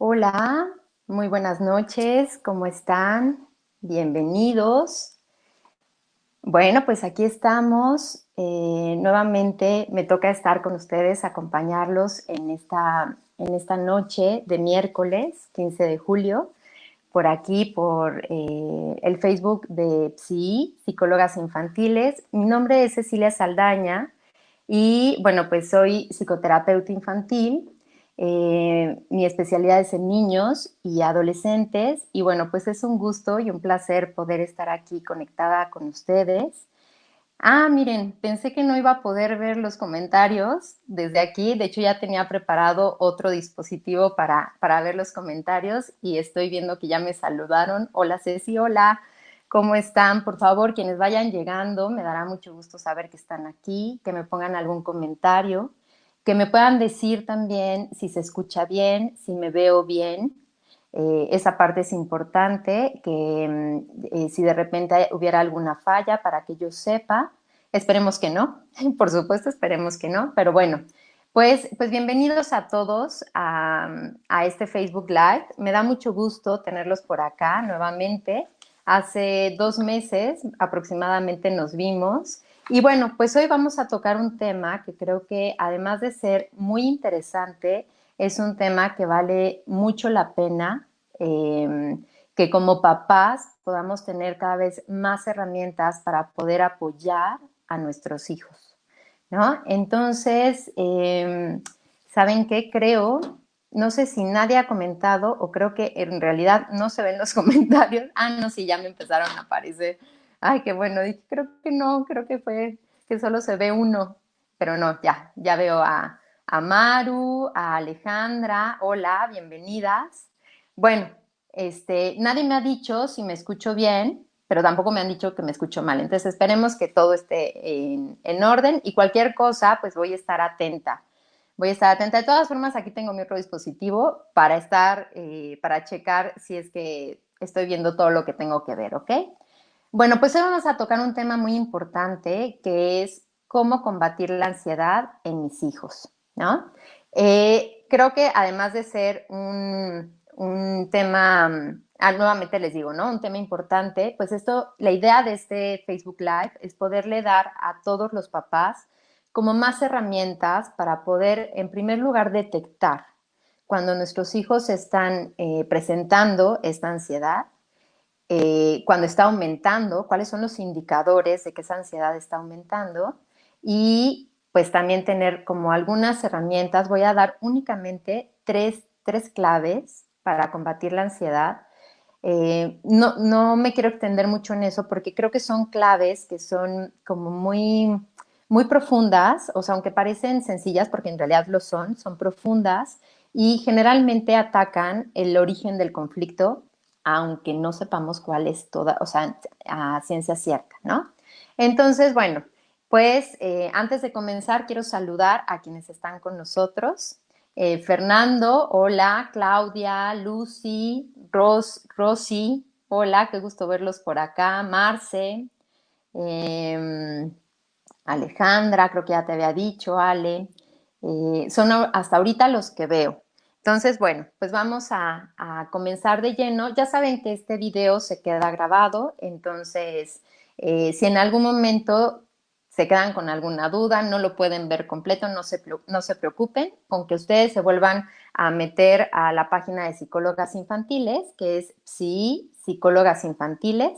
Hola, muy buenas noches, ¿cómo están? Bienvenidos. Bueno, pues aquí estamos. Nuevamente me toca estar con ustedes, acompañarlos en esta noche de miércoles 15 de julio, por aquí, por el Facebook de PSI, Psicólogas Infantiles. Mi nombre es Cecilia Saldaña y bueno, pues soy psicoterapeuta infantil. Mi especialidad es en niños y adolescentes y bueno, pues es un gusto y un placer poder estar aquí conectada con ustedes. Miren, pensé que no iba a poder ver los comentarios desde aquí. De hecho, ya tenía preparado otro dispositivo para ver los comentarios y estoy viendo que ya me saludaron. Hola Ceci, hola, ¿cómo están? Por favor, quienes vayan llegando, me dará mucho gusto saber que están aquí, que me pongan algún comentario, que me puedan decir también si se escucha bien, si me veo bien. Esa parte es importante, que si de repente hubiera alguna falla para que yo sepa. Esperemos que no, por supuesto, esperemos que no, pero bueno, pues bienvenidos a todos a este Facebook Live. Me da mucho gusto tenerlos por acá nuevamente. Hace 2 meses aproximadamente nos vimos y bueno, pues hoy vamos a tocar un tema que creo que además de ser muy interesante, es un tema que vale mucho la pena, eh, que como papás podamos tener cada vez más herramientas para poder apoyar a nuestros hijos, ¿no? Entonces, ¿saben qué? Creo, no sé si nadie ha comentado o creo que en realidad no se ven los comentarios. No, sí, ya me empezaron a aparecer. Ay, qué bueno, dije, creo que no, creo que fue que solo se ve uno, pero no, ya veo a Maru, a Alejandra, hola, bienvenidas. Bueno, nadie me ha dicho si me escucho bien, pero tampoco me han dicho que me escucho mal. Entonces esperemos que todo esté en orden y cualquier cosa, pues voy a estar atenta. Voy a estar atenta. De todas formas, aquí tengo mi otro dispositivo para checar si es que estoy viendo todo lo que tengo que ver, ¿ok? Bueno, pues hoy vamos a tocar un tema muy importante que es cómo combatir la ansiedad en mis hijos, ¿no? Creo que además de ser un tema, nuevamente les digo, ¿no? Un tema importante, pues la idea de este Facebook Live es poderle dar a todos los papás como más herramientas para poder, en primer lugar, detectar cuando nuestros hijos están presentando esta ansiedad, cuando está aumentando, cuáles son los indicadores de que esa ansiedad está aumentando y pues también tener como algunas herramientas. Voy a dar únicamente tres claves para combatir la ansiedad. No me quiero extender mucho en eso porque creo que son claves que son como muy profundas, o sea, aunque parecen sencillas porque en realidad son profundas y generalmente atacan el origen del conflicto, aunque no sepamos cuál es toda, o sea, a ciencia cierta, ¿no? Entonces, bueno, pues antes de comenzar quiero saludar a quienes están con nosotros. Fernando, hola, Claudia, Lucy, Rosy, hola, qué gusto verlos por acá, Marce, eh, Alejandra, creo que ya te había dicho, Ale, son hasta ahorita los que veo. Entonces, bueno, pues vamos a comenzar de lleno. Ya saben que este video se queda grabado, entonces, si en algún momento se quedan con alguna duda, no lo pueden ver completo, no se preocupen con que ustedes se vuelvan a meter a la página de Psicólogas Infantiles, que es Psicólogas Infantiles.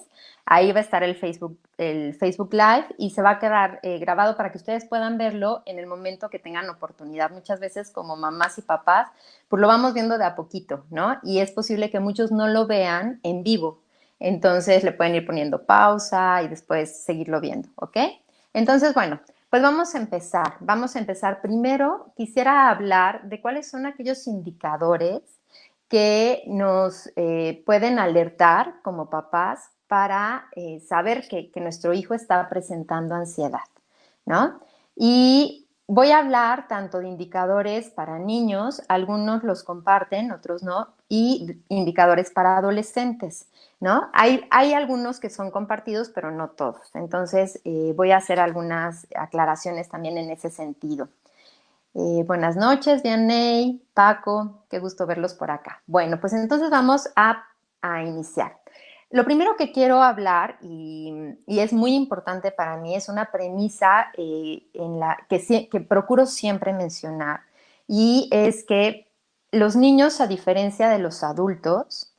Ahí va a estar el Facebook Live y se va a quedar grabado para que ustedes puedan verlo en el momento que tengan oportunidad. Muchas veces como mamás y papás, pues lo vamos viendo de a poquito, ¿no? Y es posible que muchos no lo vean en vivo. Entonces le pueden ir poniendo pausa y después seguirlo viendo, ¿ok? Entonces, bueno, pues vamos a empezar. Vamos a empezar. Primero, quisiera hablar de cuáles son aquellos indicadores que nos pueden alertar como papás para saber que nuestro hijo está presentando ansiedad, ¿no? Y voy a hablar tanto de indicadores para niños, algunos los comparten, otros no, y indicadores para adolescentes, ¿no? Hay algunos que son compartidos, pero no todos. Entonces, voy a hacer algunas aclaraciones también en ese sentido. Buenas noches, Vianney, Paco, qué gusto verlos por acá. Bueno, pues entonces vamos a iniciar. Lo primero que quiero hablar, y es muy importante para mí, es una premisa que procuro siempre mencionar, y es que los niños, a diferencia de los adultos,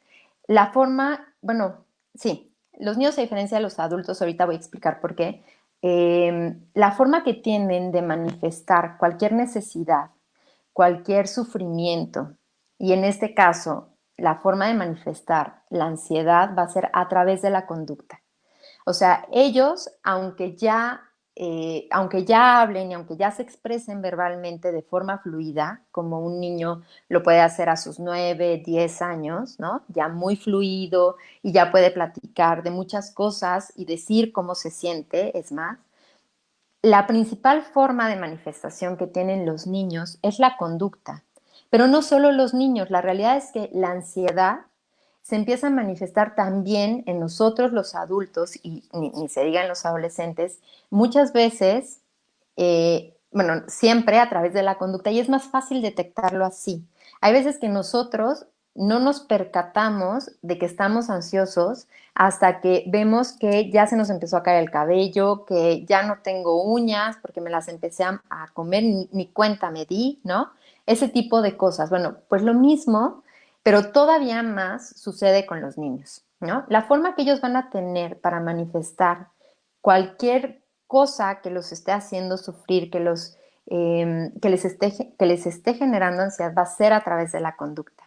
sí, los niños a diferencia de los adultos, ahorita voy a explicar por qué, la forma que tienen de manifestar cualquier necesidad, cualquier sufrimiento, y en este caso, la forma de manifestar la ansiedad va a ser a través de la conducta. O sea, ellos, aunque ya hablen y aunque ya se expresen verbalmente de forma fluida, como un niño lo puede hacer a sus 9, 10 años, ¿no? Ya muy fluido y ya puede platicar de muchas cosas y decir cómo se siente, es más. La principal forma de manifestación que tienen los niños es la conducta, pero no solo los niños, la realidad es que la ansiedad se empieza a manifestar también en nosotros los adultos y ni se diga en los adolescentes, muchas veces, bueno, siempre a través de la conducta y es más fácil detectarlo así. Hay veces que nosotros no nos percatamos de que estamos ansiosos hasta que vemos que ya se nos empezó a caer el cabello, que ya no tengo uñas porque me las empecé a comer, ni cuenta me di, ¿no? Ese tipo de cosas. Bueno, pues lo mismo, pero todavía más sucede con los niños, ¿no? La forma que ellos van a tener para manifestar cualquier cosa que los esté haciendo sufrir, que les esté generando ansiedad, va a ser a través de la conducta.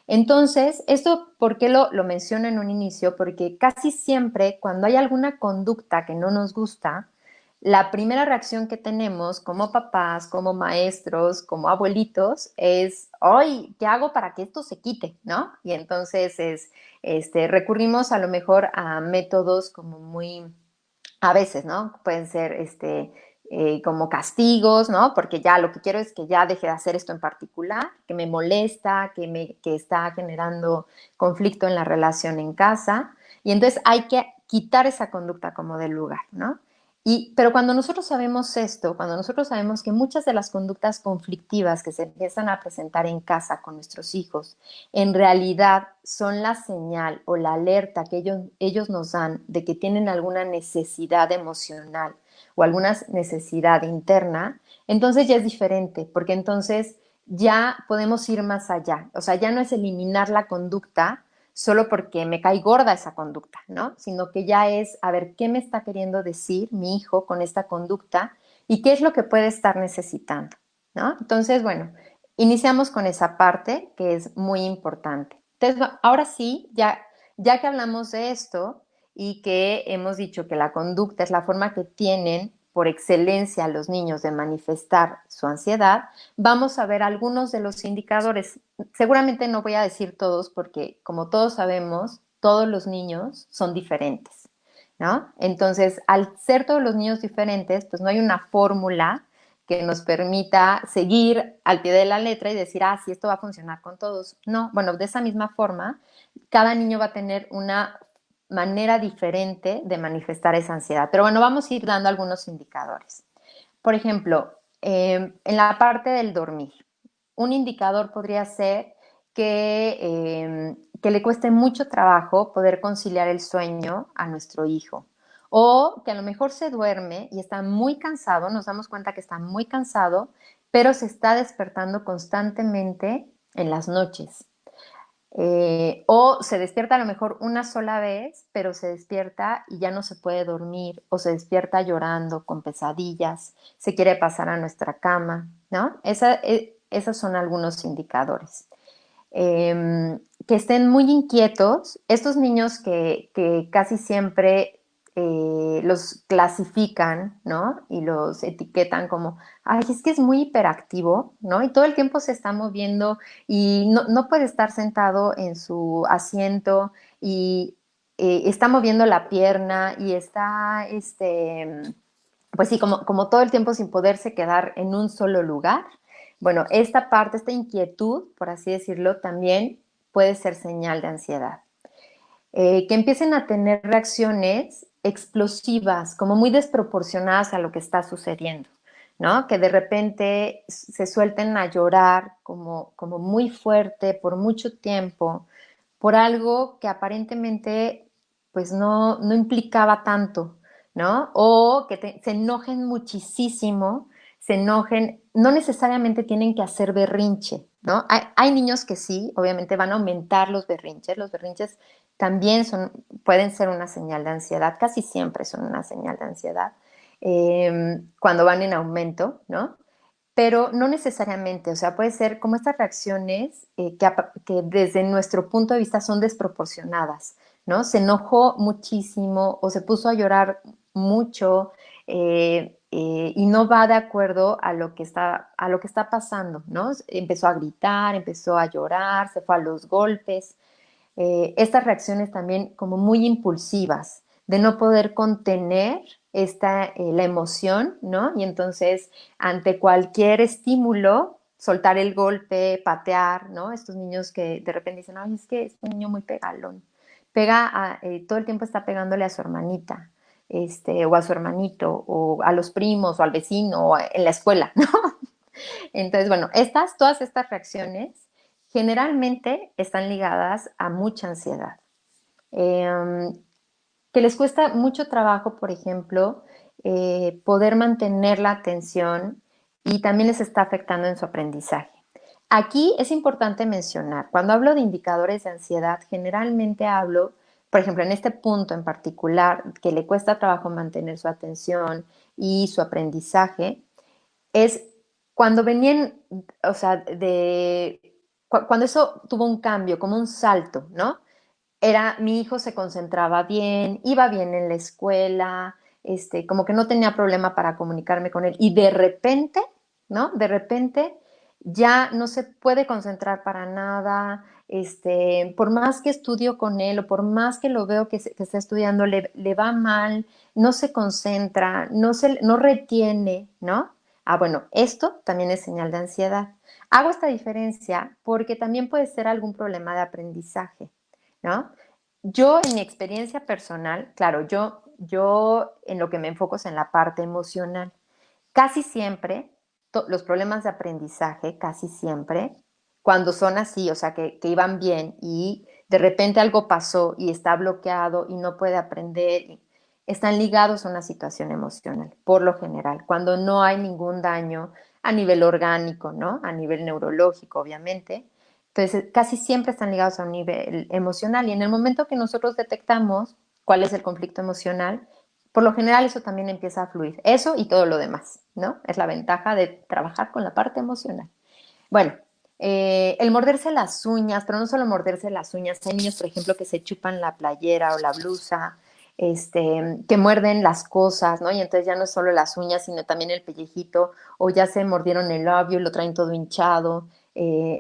Entonces, esto, ¿por qué lo menciono en un inicio? Porque casi siempre cuando hay alguna conducta que no nos gusta, la primera reacción que tenemos como papás, como maestros, como abuelitos es, ¡ay! ¿Qué hago para que esto se quite? ¿No? Y entonces recurrimos a lo mejor a métodos como a veces, ¿no? Pueden ser como castigos, ¿no? Porque ya lo que quiero es que ya deje de hacer esto en particular, que me molesta, que está generando conflicto en la relación en casa. Y entonces hay que quitar esa conducta como del lugar, ¿no? Pero cuando nosotros sabemos esto, cuando nosotros sabemos que muchas de las conductas conflictivas que se empiezan a presentar en casa con nuestros hijos, en realidad son la señal o la alerta que ellos nos dan de que tienen alguna necesidad emocional o alguna necesidad interna, entonces ya es diferente, porque entonces ya podemos ir más allá. O sea, ya no es eliminar la conducta solo porque me cae gorda esa conducta, ¿no? Sino que ya es, a ver, ¿qué me está queriendo decir mi hijo con esta conducta y qué es lo que puede estar necesitando, ¿no? Entonces, bueno, iniciamos con esa parte que es muy importante. Entonces, ahora sí, ya que hablamos de esto y que hemos dicho que la conducta es la forma que tienen por excelencia los niños de manifestar su ansiedad, vamos a ver algunos de los indicadores. Seguramente no voy a decir todos porque, como todos sabemos, todos los niños son diferentes, ¿no? Entonces, al ser todos los niños diferentes, pues no hay una fórmula que nos permita seguir al pie de la letra y decir, ah, sí, esto va a funcionar con todos. No, bueno, de esa misma forma, cada niño va a tener una manera diferente de manifestar esa ansiedad. Pero bueno, vamos a ir dando algunos indicadores. Por ejemplo, en la parte del dormir, un indicador podría ser que le cueste mucho trabajo poder conciliar el sueño a nuestro hijo. O que a lo mejor se duerme y está muy cansado, nos damos cuenta que está muy cansado, pero se está despertando constantemente en las noches. O se despierta a lo mejor una sola vez, pero se despierta y ya no se puede dormir, o se despierta llorando, con pesadillas, se quiere pasar a nuestra cama, ¿no? Esos son algunos indicadores. Que estén muy inquietos, estos niños que casi siempre los clasifican, ¿no? Y los etiquetan como, ay, es que es muy hiperactivo, ¿no? Y todo el tiempo se está moviendo y no puede estar sentado en su asiento y está moviendo la pierna y está, pues sí, como todo el tiempo sin poderse quedar en un solo lugar. Bueno, esta parte, esta inquietud, por así decirlo, también puede ser señal de ansiedad. Que empiecen a tener reacciones explosivas, como muy desproporcionadas a lo que está sucediendo, ¿no? Que de repente se suelten a llorar como muy fuerte por mucho tiempo, por algo que aparentemente pues no implicaba tanto, ¿no? O que se enojen muchísimo, se enojen, no necesariamente tienen que hacer berrinche, ¿no? Hay niños que sí, obviamente van a aumentar los berrinches también pueden ser una señal de ansiedad, casi siempre son una señal de ansiedad, cuando van en aumento, ¿no? Pero no necesariamente, o sea, puede ser como estas reacciones que desde nuestro punto de vista son desproporcionadas, ¿no? Se enojó muchísimo o se puso a llorar mucho y no va de acuerdo a lo que está pasando, ¿no? Empezó a gritar, empezó a llorar, se fue a los golpes. Estas reacciones también como muy impulsivas, de no poder contener la emoción, ¿no? Y entonces, ante cualquier estímulo, soltar el golpe, patear, ¿no? Estos niños que de repente dicen, ay, es que es un niño muy pegalón. Todo el tiempo está pegándole a su hermanita, o a su hermanito, o a los primos, o al vecino, o en la escuela, ¿no? Entonces, bueno, todas estas reacciones generalmente están ligadas a mucha ansiedad. Eh, que les cuesta mucho trabajo, por ejemplo, poder mantener la atención y también les está afectando en su aprendizaje. Aquí es importante mencionar, cuando hablo de indicadores de ansiedad, generalmente hablo, por ejemplo, en este punto en particular, que le cuesta trabajo mantener su atención y su aprendizaje, es cuando venían, o sea, cuando eso tuvo un cambio, como un salto, ¿no? Mi hijo se concentraba bien, iba bien en la escuela, como que no tenía problema para comunicarme con él y de repente, ¿no? De repente ya no se puede concentrar para nada, por más que estudio con él o por más que lo veo que está estudiando, le va mal, no se concentra, no retiene, ¿no? Ah, bueno, esto también es señal de ansiedad. Hago esta diferencia porque también puede ser algún problema de aprendizaje, ¿no? Yo, en mi experiencia personal, claro, yo en lo que me enfoco es en la parte emocional. Casi siempre, los problemas de aprendizaje, casi siempre, cuando son así, o sea, que iban bien y de repente algo pasó y está bloqueado y no puede aprender, están ligados a una situación emocional, por lo general, cuando no hay ningún daño a nivel orgánico, ¿no? A nivel neurológico, obviamente. Entonces, casi siempre están ligados a un nivel emocional y en el momento que nosotros detectamos cuál es el conflicto emocional, por lo general eso también empieza a fluir. Eso y todo lo demás, ¿no? Es la ventaja de trabajar con la parte emocional. Bueno, el morderse las uñas, pero no solo morderse las uñas, hay niños, por ejemplo, que se chupan la playera o la blusa, que muerden las cosas, ¿no? Y entonces ya no es solo las uñas, sino también el pellejito, o ya se mordieron el labio y lo traen todo hinchado,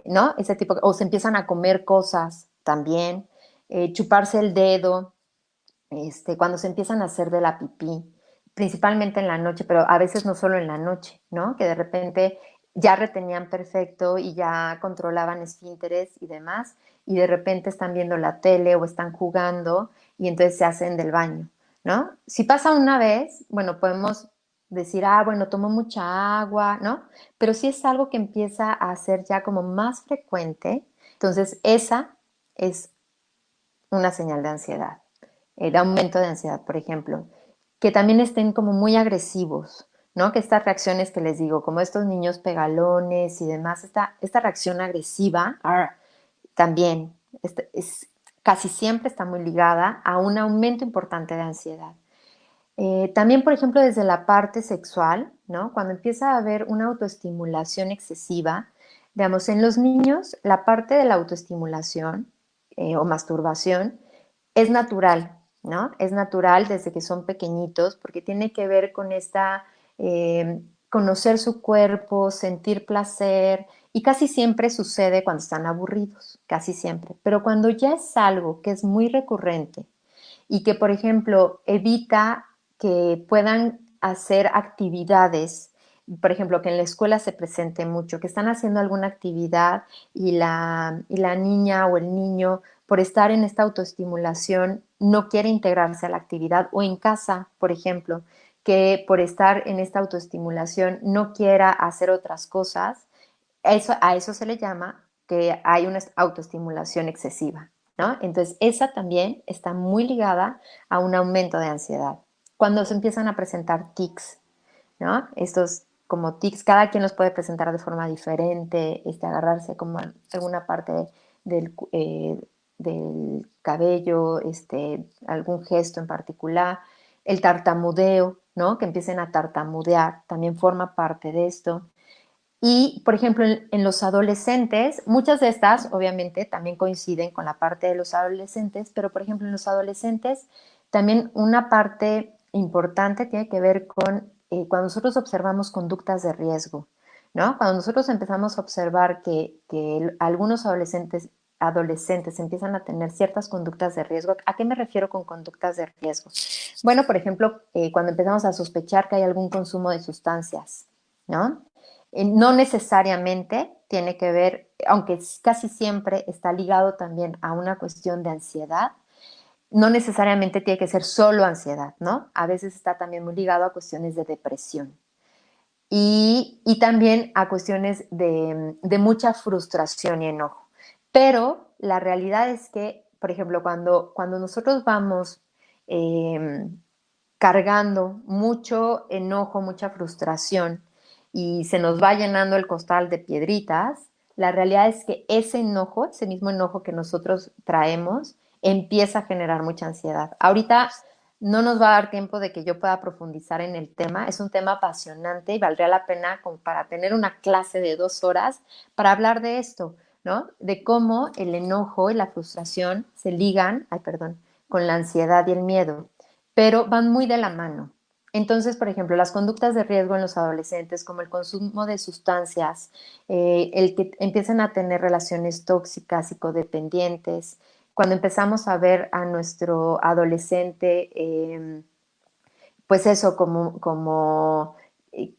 ¿no? Ese tipo, o se empiezan a comer cosas también, chuparse el dedo, cuando se empiezan a hacer de la pipí, principalmente en la noche, pero a veces no solo en la noche, ¿no? Que de repente ya retenían perfecto y ya controlaban esfínteres y demás, y de repente están viendo la tele o están jugando y entonces se hacen del baño, ¿no? Si pasa una vez, bueno, podemos decir, ah, bueno, tomó mucha agua, ¿no? Pero si es algo que empieza a ser ya como más frecuente, entonces esa es una señal de ansiedad, de aumento de ansiedad, por ejemplo, que también estén como muy agresivos, ¿no? Que estas reacciones que les digo, como estos niños pegalones y demás, esta reacción agresiva también casi siempre está muy ligada a un aumento importante de ansiedad. También, por ejemplo, desde la parte sexual, ¿no? Cuando empieza a haber una autoestimulación excesiva, digamos, en los niños, la parte de la autoestimulación o masturbación es natural, ¿no? Es natural desde que son pequeñitos porque tiene que ver con conocer su cuerpo, sentir placer y casi siempre sucede cuando están aburridos, casi siempre. Pero cuando ya es algo que es muy recurrente y que, por ejemplo, evita que puedan hacer actividades, por ejemplo, que en la escuela se presente mucho, que están haciendo alguna actividad y la niña o el niño, por estar en esta autoestimulación, no quiere integrarse a la actividad, o en casa, por ejemplo, que por estar en esta autoestimulación no quiera hacer otras cosas, a eso se le llama que hay una autoestimulación excesiva, ¿no? Entonces, esa también está muy ligada a un aumento de ansiedad. Cuando se empiezan a presentar tics, ¿no? Estos como tics, cada quien los puede presentar de forma diferente, agarrarse como alguna parte del, del cabello, algún gesto en particular, el tartamudeo, ¿no? Que empiecen a tartamudear, también forma parte de esto. Y, por ejemplo, en los adolescentes, muchas de estas obviamente también coinciden con la parte de los adolescentes, pero, por ejemplo, en los adolescentes también una parte importante tiene que ver con cuando nosotros observamos conductas de riesgo, ¿no? Cuando nosotros empezamos a observar que algunos adolescentes empiezan a tener ciertas conductas de riesgo. ¿A qué me refiero con conductas de riesgo? Bueno, por ejemplo, cuando empezamos a sospechar que hay algún consumo de sustancias, ¿no? No necesariamente tiene que ver, aunque casi siempre está ligado también a una cuestión de ansiedad, no necesariamente tiene que ser solo ansiedad, ¿no? A veces está también muy ligado a cuestiones de depresión y también a cuestiones de mucha frustración y enojo. Pero la realidad es que, por ejemplo, cuando nosotros vamos eh, cargando mucho enojo, mucha frustración y se nos va llenando el costal de piedritas, la realidad es que ese enojo, ese mismo enojo que nosotros traemos, empieza a generar mucha ansiedad. Ahorita no nos va a dar tiempo de que yo pueda profundizar en el tema. Es un tema apasionante y valdría la pena como para tener una clase de 2 horas para hablar de esto, ¿no? De cómo el enojo y la frustración se ligan, ay, perdón, con la ansiedad y el miedo, pero van muy de la mano. Entonces, por ejemplo, las conductas de riesgo en los adolescentes, como el consumo de sustancias, el que empiecen a tener relaciones tóxicas y codependientes, cuando empezamos a ver a nuestro adolescente, pues eso, como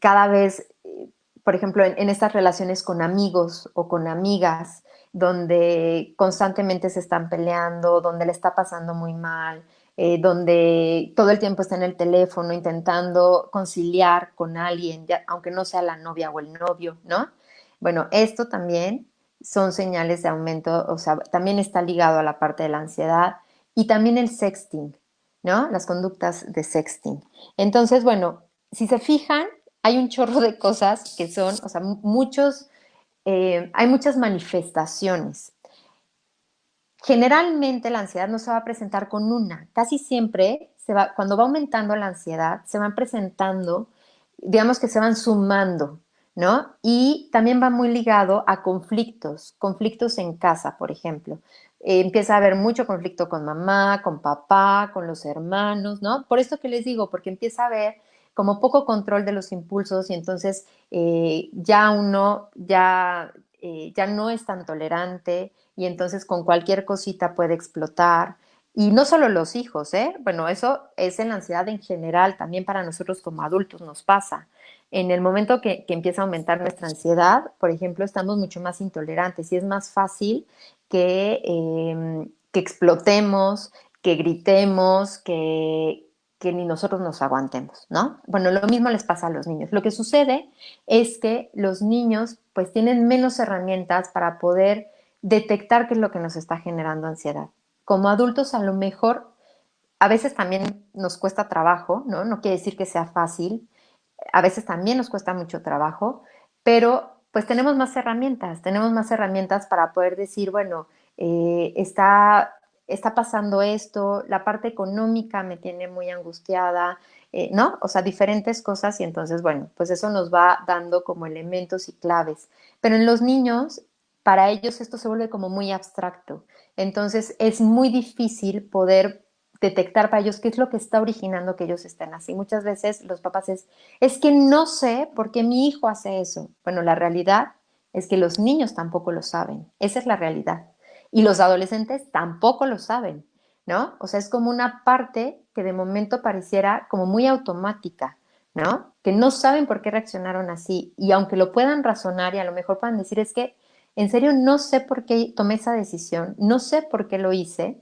cada vez, por ejemplo, en estas relaciones con amigos o con amigas, donde constantemente se están peleando, donde le está pasando muy mal, donde todo el tiempo está en el teléfono intentando conciliar con alguien, ya, aunque no sea la novia o el novio, ¿no? Bueno, esto también son señales de aumento, o sea, también está ligado a la parte de la ansiedad y también el sexting, ¿no? Las conductas de sexting. Entonces, bueno, si se fijan, hay un chorro de cosas que son, o sea, hay muchas manifestaciones. Generalmente la ansiedad no se va a presentar con una, casi siempre cuando va aumentando la ansiedad, se van presentando, digamos que se van sumando, ¿no? Y también va muy ligado a conflictos en casa, por ejemplo. Empieza a haber mucho conflicto con mamá, con papá, con los hermanos, ¿no? Por esto que les digo, porque empieza a haber como poco control de los impulsos y entonces ya uno ya no es tan tolerante y entonces con cualquier cosita puede explotar. Y no solo los hijos, ¿eh? Bueno, eso es en la ansiedad en general, también para nosotros como adultos nos pasa. En el momento que empieza a aumentar nuestra ansiedad, por ejemplo, estamos mucho más intolerantes y es más fácil que explotemos, que gritemos, que ni nosotros nos aguantemos, ¿no? Bueno, lo mismo les pasa a los niños. Lo que sucede es que los niños pues tienen menos herramientas para poder detectar qué es lo que nos está generando ansiedad. Como adultos a lo mejor a veces también nos cuesta trabajo, ¿no? No quiere decir que sea fácil, a veces también nos cuesta mucho trabajo, pero pues tenemos más herramientas para poder decir, bueno, está pasando esto, la parte económica me tiene muy angustiada, ¿no? O sea, diferentes cosas y entonces, bueno, pues eso nos va dando como elementos y claves. Pero en los niños, para ellos esto se vuelve como muy abstracto. Entonces es muy difícil poder detectar para ellos qué es lo que está originando que ellos estén así. Muchas veces los papás es que no sé por qué mi hijo hace eso. Bueno, la realidad es que los niños tampoco lo saben. Esa es la realidad. Y los adolescentes tampoco lo saben, ¿no? O sea, es como una parte que de momento pareciera como muy automática, ¿no? Que no saben por qué reaccionaron así. Y aunque lo puedan razonar y a lo mejor puedan decir, es que en serio no sé por qué tomé esa decisión, no sé por qué lo hice,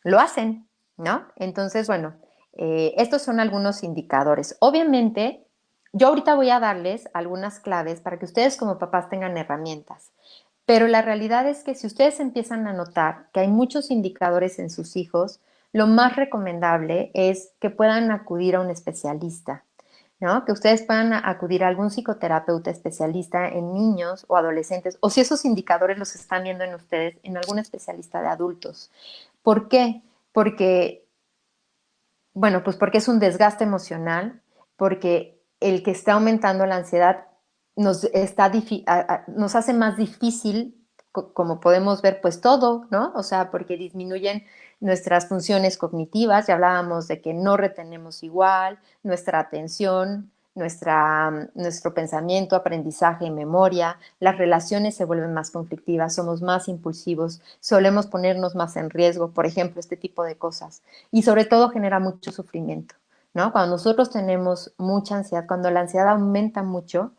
lo hacen, ¿no? Entonces, bueno, Estos son algunos indicadores. Obviamente, yo ahorita voy a darles algunas claves para que ustedes como papás tengan herramientas. Pero la realidad es que si ustedes empiezan a notar que hay muchos indicadores en sus hijos, lo más recomendable es que puedan acudir a un especialista, ¿no? Que ustedes puedan acudir a algún psicoterapeuta especialista en niños o adolescentes, o si esos indicadores los están viendo en ustedes, en algún especialista de adultos. ¿Por qué? Porque, bueno, pues porque es un desgaste emocional, porque el que está aumentando la ansiedad nos hace más difícil, como podemos ver, pues todo, ¿no? O sea, porque disminuyen nuestras funciones cognitivas, ya hablábamos de que no retenemos igual, nuestra atención, nuestro pensamiento, aprendizaje y memoria, las relaciones se vuelven más conflictivas, somos más impulsivos, solemos ponernos más en riesgo, por ejemplo, este tipo de cosas. Y sobre todo genera mucho sufrimiento, ¿no? Cuando nosotros tenemos mucha ansiedad, cuando la ansiedad aumenta mucho,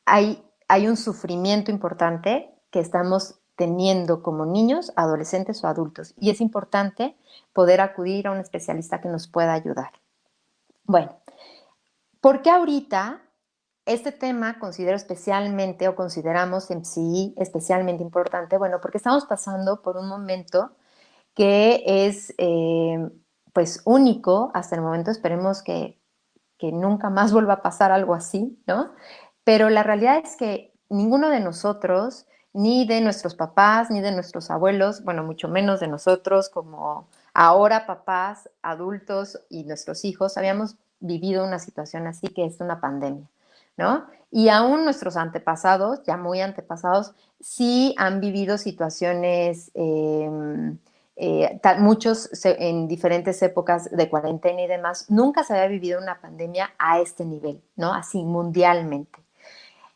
hay un sufrimiento importante que estamos teniendo como niños, adolescentes o adultos. Y es importante poder acudir a un especialista que nos pueda ayudar. Bueno, ¿por qué ahorita este tema considero especialmente o consideramos en sí especialmente importante? Bueno, porque estamos pasando por un momento que es pues único hasta el momento. Esperemos que nunca más vuelva a pasar algo así, ¿no? Pero la realidad es que ninguno de nosotros, ni de nuestros papás, ni de nuestros abuelos, bueno, mucho menos de nosotros como ahora papás, adultos y nuestros hijos, habíamos vivido una situación así que es una pandemia, ¿no? Y aún nuestros antepasados, ya muy antepasados, sí han vivido situaciones muchos en diferentes épocas de cuarentena y demás, nunca se había vivido una pandemia a este nivel, ¿no? Así mundialmente.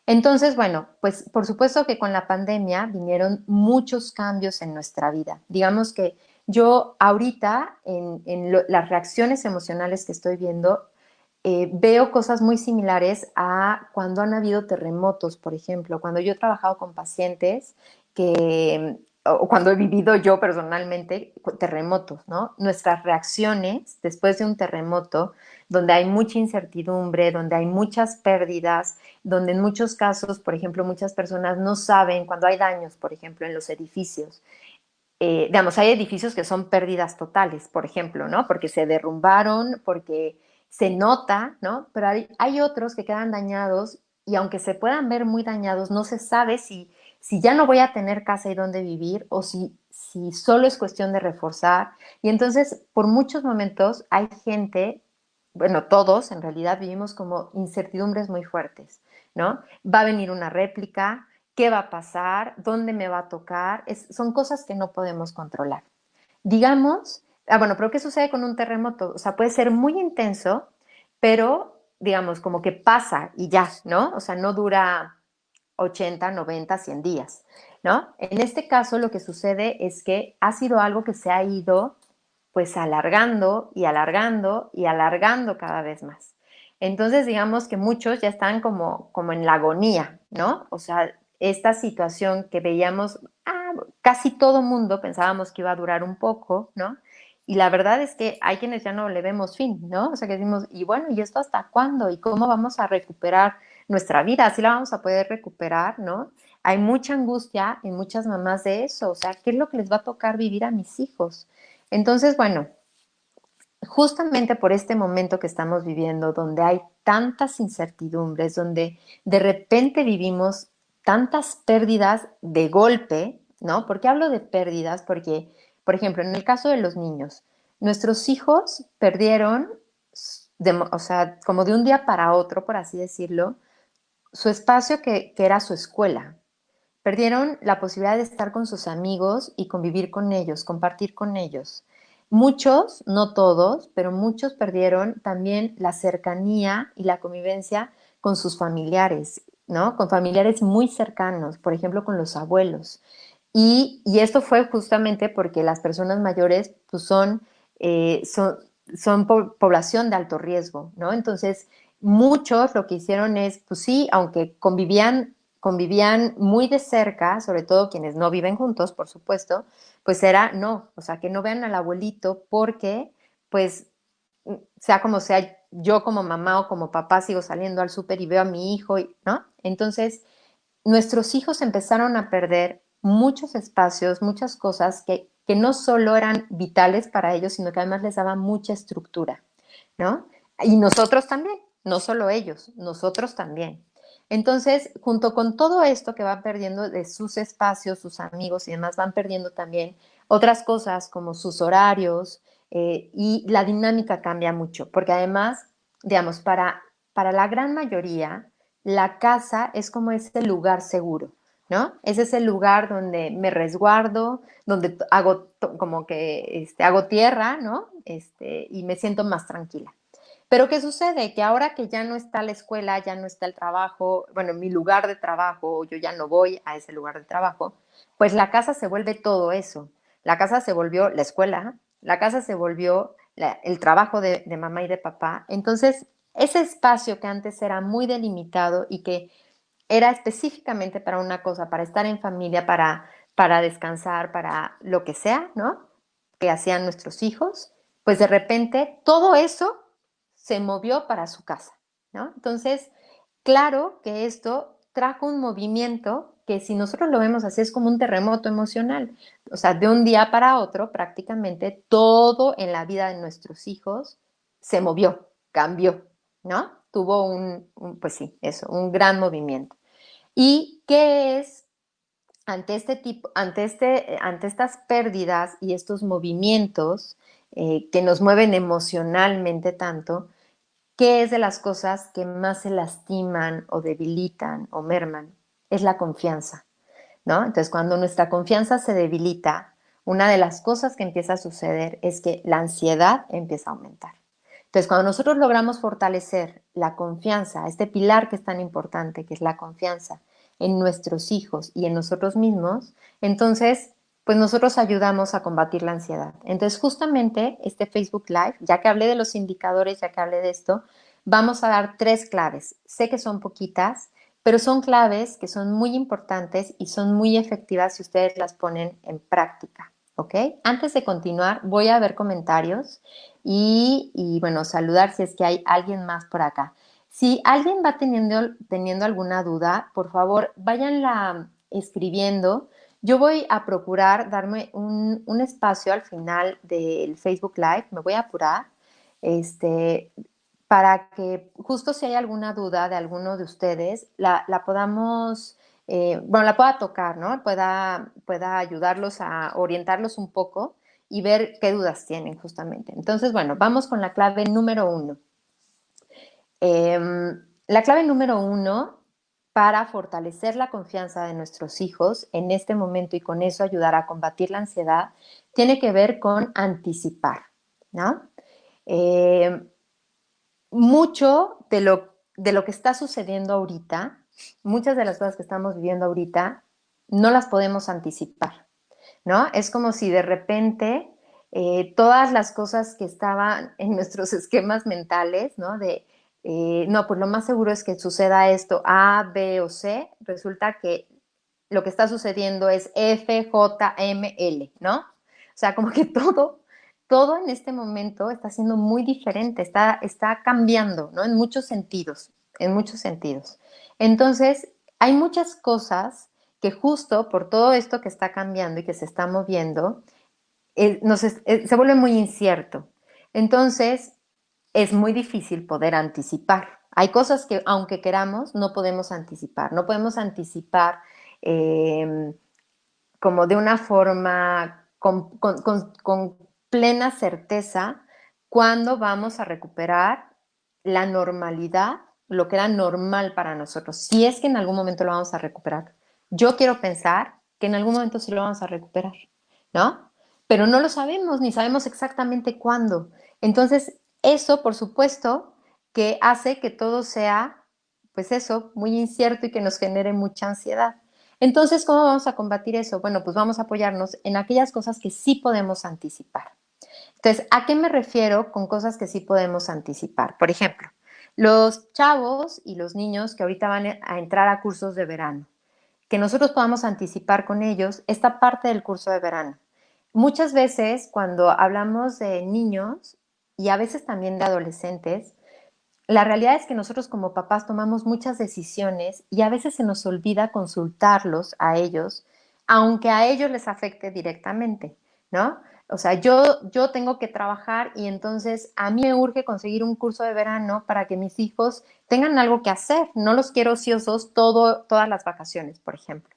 Entonces, bueno, pues por supuesto que con la pandemia vinieron muchos cambios en nuestra vida. Digamos que yo ahorita las reacciones emocionales que estoy viendo, veo cosas muy similares a cuando han habido terremotos, por ejemplo, cuando yo he trabajado con pacientes o cuando he vivido yo personalmente terremotos, ¿no? Nuestras reacciones después de un terremoto, donde hay mucha incertidumbre, donde hay muchas pérdidas, donde en muchos casos, por ejemplo, muchas personas no saben cuando hay daños, por ejemplo, en los edificios. Digamos, hay edificios que son pérdidas totales, por ejemplo, ¿no? Porque se derrumbaron, porque se nota, ¿no? Pero hay otros que quedan dañados y aunque se puedan ver muy dañados, no se sabe si ya no voy a tener casa y dónde vivir o si solo es cuestión de reforzar. Y entonces, por muchos momentos hay gente, bueno, todos en realidad vivimos como incertidumbres muy fuertes, ¿no? Va a venir una réplica, qué va a pasar, dónde me va a tocar, son cosas que no podemos controlar. Digamos, bueno, pero ¿qué sucede con un terremoto? O sea, puede ser muy intenso, pero digamos, como que pasa y ya, ¿no? O sea, no dura 80, 90, 100 días, ¿no? En este caso lo que sucede es que ha sido algo que se ha ido pues alargando y alargando y alargando cada vez más. Entonces, digamos que muchos ya están como en la agonía, ¿no? O sea, esta situación que veíamos, casi todo mundo pensábamos que iba a durar un poco, ¿no? Y la verdad es que hay quienes ya no le vemos fin, ¿no? O sea, que decimos, y bueno, ¿y esto hasta cuándo? ¿Y cómo vamos a recuperar nuestra vida? ¿Así la vamos a poder recuperar, no? Hay mucha angustia en muchas mamás de eso, o sea, ¿qué es lo que les va a tocar vivir a mis hijos? Entonces, bueno, justamente por este momento que estamos viviendo, donde hay tantas incertidumbres, donde de repente vivimos tantas pérdidas de golpe, ¿no? ¿Por qué hablo de pérdidas? Porque, por ejemplo, en el caso de los niños, nuestros hijos perdieron, o sea, como de un día para otro, por así decirlo, su espacio que era su escuela. Perdieron la posibilidad de estar con sus amigos y convivir con ellos, compartir con ellos. Muchos, no todos, pero muchos perdieron también la cercanía y la convivencia con sus familiares, ¿no? Con familiares muy cercanos, por ejemplo, con los abuelos. Y esto fue justamente porque las personas mayores pues son población de alto riesgo, ¿no? Entonces, muchos lo que hicieron es, pues sí, aunque convivían muy de cerca, sobre todo quienes no viven juntos, por supuesto, pues era no, o sea, que no vean al abuelito porque, pues, sea como sea, yo como mamá o como papá sigo saliendo al súper y veo a mi hijo, ¿no? Entonces, nuestros hijos empezaron a perder muchos espacios, muchas cosas que no solo eran vitales para ellos, sino que además les daba mucha estructura, ¿no? Y nosotros también, no solo ellos, nosotros también. Entonces, junto con todo esto que van perdiendo de sus espacios, sus amigos y demás, van perdiendo también otras cosas como sus horarios, y la dinámica cambia mucho, porque además, digamos, para la gran mayoría, la casa es como ese lugar seguro, ¿no? Es ese lugar donde me resguardo, donde hago como que hago tierra, ¿no? Y me siento más tranquila. Pero ¿qué sucede? Que ahora que ya no está la escuela, ya no está el trabajo, bueno, mi lugar de trabajo, yo ya no voy a ese lugar de trabajo, pues la casa se vuelve todo eso. La casa se volvió la escuela, la casa se volvió el trabajo de mamá y de papá. Entonces, ese espacio que antes era muy delimitado y que era específicamente para una cosa, para estar en familia, para descansar, para lo que sea, ¿no? Que hacían nuestros hijos, pues de repente todo eso se movió para su casa, ¿no? Entonces, claro que esto trajo un movimiento que si nosotros lo vemos así es como un terremoto emocional. O sea, de un día para otro prácticamente todo en la vida de nuestros hijos se movió, cambió, ¿no? Tuvo pues sí, eso, un gran movimiento. ¿Y qué es ante estas pérdidas y estos movimientos que nos mueven emocionalmente tanto? ¿Qué es de las cosas que más se lastiman o debilitan o merman? Es la confianza, ¿no? Entonces, cuando nuestra confianza se debilita, una de las cosas que empieza a suceder es que la ansiedad empieza a aumentar. Entonces, cuando nosotros logramos fortalecer la confianza, este pilar que es tan importante, que es la confianza en nuestros hijos y en nosotros mismos, entonces, pues nosotros ayudamos a combatir la ansiedad. Entonces, justamente este Facebook Live, ya que hablé de los indicadores, ya que hablé de esto, vamos a dar 3 claves. Sé que son poquitas, pero son claves que son muy importantes y son muy efectivas si ustedes las ponen en práctica, ¿ok? Antes de continuar, voy a ver comentarios y bueno, saludar si es que hay alguien más por acá. Si alguien va teniendo alguna duda, por favor, váyanla escribiendo. Yo voy a procurar darme un espacio al final del Facebook Live, me voy a apurar, este, para que justo si hay alguna duda de alguno de ustedes, la podamos, bueno, la pueda tocar, ¿no? Pueda ayudarlos a orientarlos un poco y ver qué dudas tienen justamente. Entonces, bueno, vamos con la clave número 1. La clave número 1 para fortalecer la confianza de nuestros hijos en este momento y con eso ayudar a combatir la ansiedad tiene que ver con anticipar, ¿no? Eh, Mucho de lo que está sucediendo ahorita, muchas de las cosas que estamos viviendo ahorita, no las podemos anticipar, ¿no? Es como si de repente todas las cosas que estaban en nuestros esquemas mentales, ¿no? No, pues lo más seguro es que suceda esto A, B o C, resulta que lo que está sucediendo es F, J, M, L, ¿no? O sea, como que todo en este momento está siendo muy diferente, está cambiando, ¿no? En muchos sentidos, en muchos sentidos. Entonces, hay muchas cosas que justo por todo esto que está cambiando y que se está moviendo, se vuelve muy incierto. Entonces, es muy difícil poder anticipar. Hay cosas que, aunque queramos, no podemos anticipar. No podemos anticipar eh, como de una forma con plena certeza cuándo vamos a recuperar la normalidad, lo que era normal para nosotros. Si es que en algún momento lo vamos a recuperar. Yo quiero pensar que en algún momento sí lo vamos a recuperar, ¿no? Pero no lo sabemos, ni sabemos exactamente cuándo. Entonces, eso, por supuesto, que hace que todo sea, pues eso, muy incierto y que nos genere mucha ansiedad. Entonces, ¿cómo vamos a combatir eso? Bueno, pues vamos a apoyarnos en aquellas cosas que sí podemos anticipar. Entonces, ¿a qué me refiero con cosas que sí podemos anticipar? Por ejemplo, los chavos y los niños que ahorita van a entrar a cursos de verano, que nosotros podamos anticipar con ellos esta parte del curso de verano. Muchas veces cuando hablamos de niños y a veces también de adolescentes, la realidad es que nosotros como papás tomamos muchas decisiones y a veces se nos olvida consultarlos a ellos, aunque a ellos les afecte directamente, ¿no? O sea, yo tengo que trabajar y entonces a mí me urge conseguir un curso de verano para que mis hijos tengan algo que hacer. No los quiero ociosos todas las vacaciones, por ejemplo.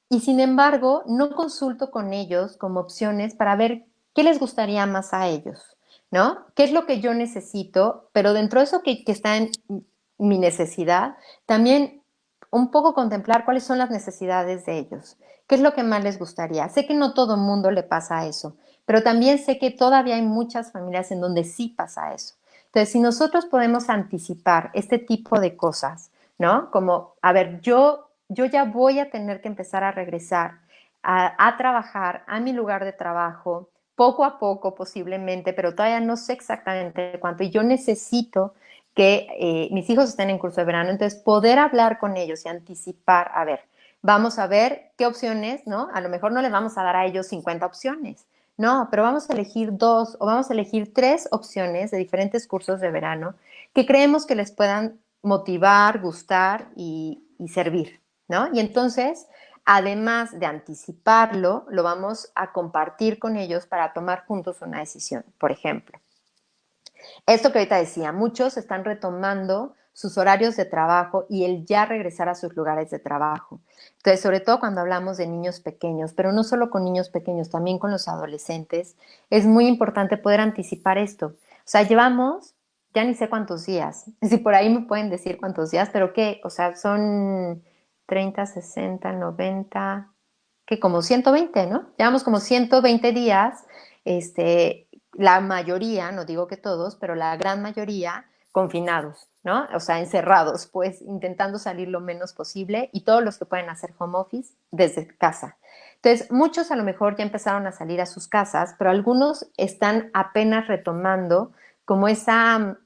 Y sin embargo, no consulto con ellos como opciones para ver qué les gustaría más a ellos, ¿no? ¿Qué es lo que yo necesito? Pero dentro de eso que está en mi necesidad, también un poco contemplar cuáles son las necesidades de ellos. ¿Qué es lo que más les gustaría? Sé que no todo el mundo le pasa eso, pero también sé que todavía hay muchas familias en donde sí pasa eso. Entonces, si nosotros podemos anticipar este tipo de cosas, ¿no? Como, a ver, yo ya voy a tener que empezar a regresar a trabajar a mi lugar de trabajo, poco a poco posiblemente, pero todavía no sé exactamente cuánto, y yo necesito que mis hijos estén en curso de verano, entonces poder hablar con ellos y anticipar, a ver, vamos a ver qué opciones, ¿no? A lo mejor no les vamos a dar a ellos 50 opciones, no, pero vamos a elegir dos o vamos a elegir tres opciones de diferentes cursos de verano que creemos que les puedan motivar, gustar y servir, ¿no? Y entonces, además de anticiparlo, lo vamos a compartir con ellos para tomar juntos una decisión. Por ejemplo, esto que ahorita decía, muchos están retomando sus horarios de trabajo y el ya regresar a sus lugares de trabajo. Entonces, sobre todo cuando hablamos de niños pequeños, pero no solo con niños pequeños, también con los adolescentes, es muy importante poder anticipar esto. O sea, llevamos, ya ni sé cuántos días, si por ahí me pueden decir cuántos días, pero qué, o sea, son 30, 60, 90, que como 120, ¿no? Llevamos como 120 días, la mayoría, no digo que todos, pero la gran mayoría confinados, ¿no? O sea, encerrados, pues intentando salir lo menos posible y todos los que pueden hacer home office desde casa. Entonces, muchos a lo mejor ya empezaron a salir a sus casas, pero algunos están apenas retomando como esa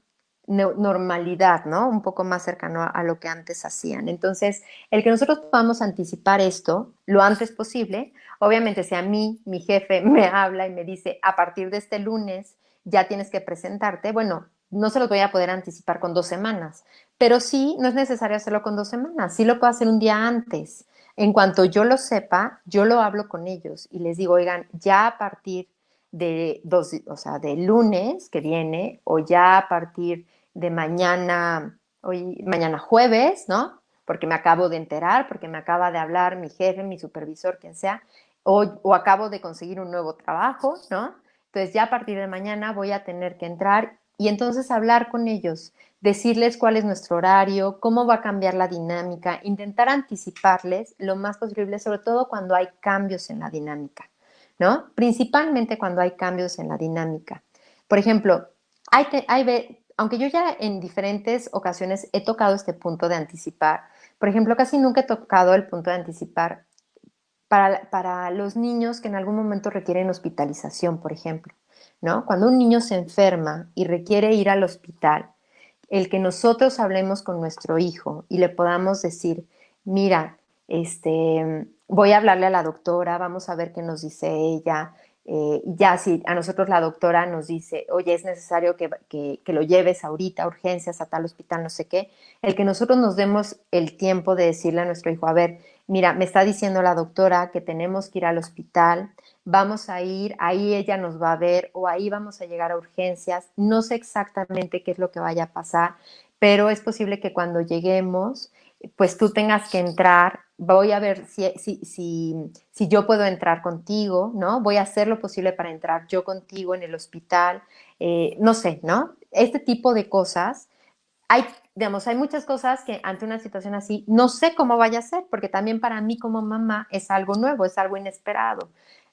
normalidad, ¿no? Un poco más cercano a lo que antes hacían. Entonces, el que nosotros podamos anticipar esto lo antes posible, obviamente si a mí mi jefe me habla y me dice, a partir de este lunes ya tienes que presentarte, bueno, no se lo voy a poder anticipar con 2 semanas, pero sí, no es necesario hacerlo con 2 semanas, sí lo puedo hacer un día antes. En cuanto yo lo sepa, yo lo hablo con ellos y les digo, oigan, ya a partir o sea, de lunes que viene o ya a partir de mañana, hoy, mañana jueves, ¿no? Porque me acabo de enterar, porque me acaba de hablar mi jefe, mi supervisor, quien sea, o acabo de conseguir un nuevo trabajo, ¿no? Entonces ya a partir de mañana voy a tener que entrar y entonces hablar con ellos, decirles cuál es nuestro horario, cómo va a cambiar la dinámica, intentar anticiparles lo más posible, sobre todo cuando hay cambios en la dinámica, ¿no? Principalmente cuando hay cambios en la dinámica. Por ejemplo, aunque yo ya en diferentes ocasiones he tocado este punto de anticipar, por ejemplo, casi nunca he tocado el punto de anticipar para los niños que en algún momento requieren hospitalización, por ejemplo, ¿no? Cuando un niño se enferma y requiere ir al hospital, el que nosotros hablemos con nuestro hijo y le podamos decir, mira, voy a hablarle a la doctora, vamos a ver qué nos dice ella. Ya si a nosotros la doctora nos dice, oye, es necesario que lo lleves ahorita a urgencias, a tal hospital, no sé qué, el que nosotros nos demos el tiempo de decirle a nuestro hijo, a ver, mira, me está diciendo la doctora que tenemos que ir al hospital, vamos a ir, ahí ella nos va a ver o ahí vamos a llegar a urgencias. No sé exactamente qué es lo que vaya a pasar, pero es posible que cuando lleguemos, pues tú tengas que entrar. Voy a ver si yo puedo entrar contigo, ¿no? Voy a hacer lo posible para entrar yo contigo en el hospital. No sé, ¿no? Este tipo de cosas hay, digamos, hay muchas cosas que ante una situación así no sé cómo vaya a ser, porque también para mí como mamá es algo nuevo, es algo inesperado.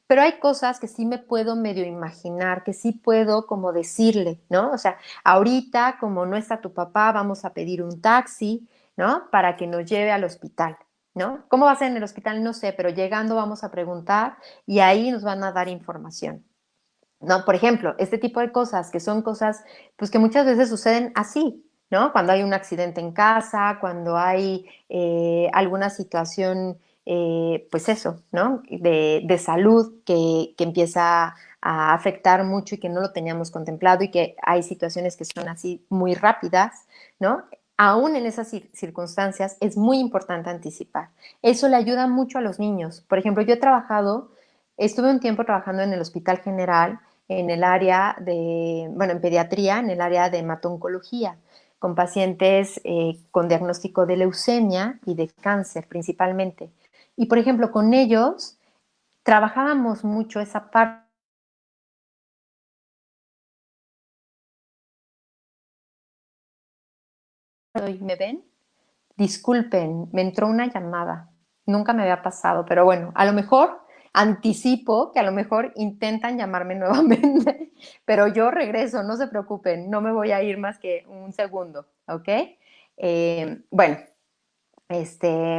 Pero hay cosas que sí me puedo medio imaginar, que sí puedo como decirle, ¿no? O sea, ahorita como no está tu papá, vamos a pedir un taxi, ¿no? Para que nos lleve al hospital, ¿no? ¿Cómo va a ser en el hospital? No sé, pero llegando vamos a preguntar y ahí nos van a dar información. ¿No? Por ejemplo, este tipo de cosas que son cosas pues que muchas veces suceden así, ¿no? Cuando hay un accidente en casa, cuando hay alguna situación pues eso, ¿no? De salud que empieza a afectar mucho y que no lo teníamos contemplado y que hay situaciones que son así muy rápidas, ¿no? Aún en esas circunstancias es muy importante anticipar. Eso le ayuda mucho a los niños. Por ejemplo, estuve un tiempo trabajando en el Hospital General en el área bueno, en pediatría, en el área de hemato-oncología, con pacientes con diagnóstico de leucemia y de cáncer principalmente. Y, por ejemplo, con ellos trabajábamos mucho esa parte. ¿Me ven? Disculpen, me entró una llamada. Nunca me había pasado, pero bueno, a lo mejor anticipo que a lo mejor intentan llamarme nuevamente, pero yo regreso, no se preocupen, no me voy a ir más que un segundo, ¿ok? Bueno, este,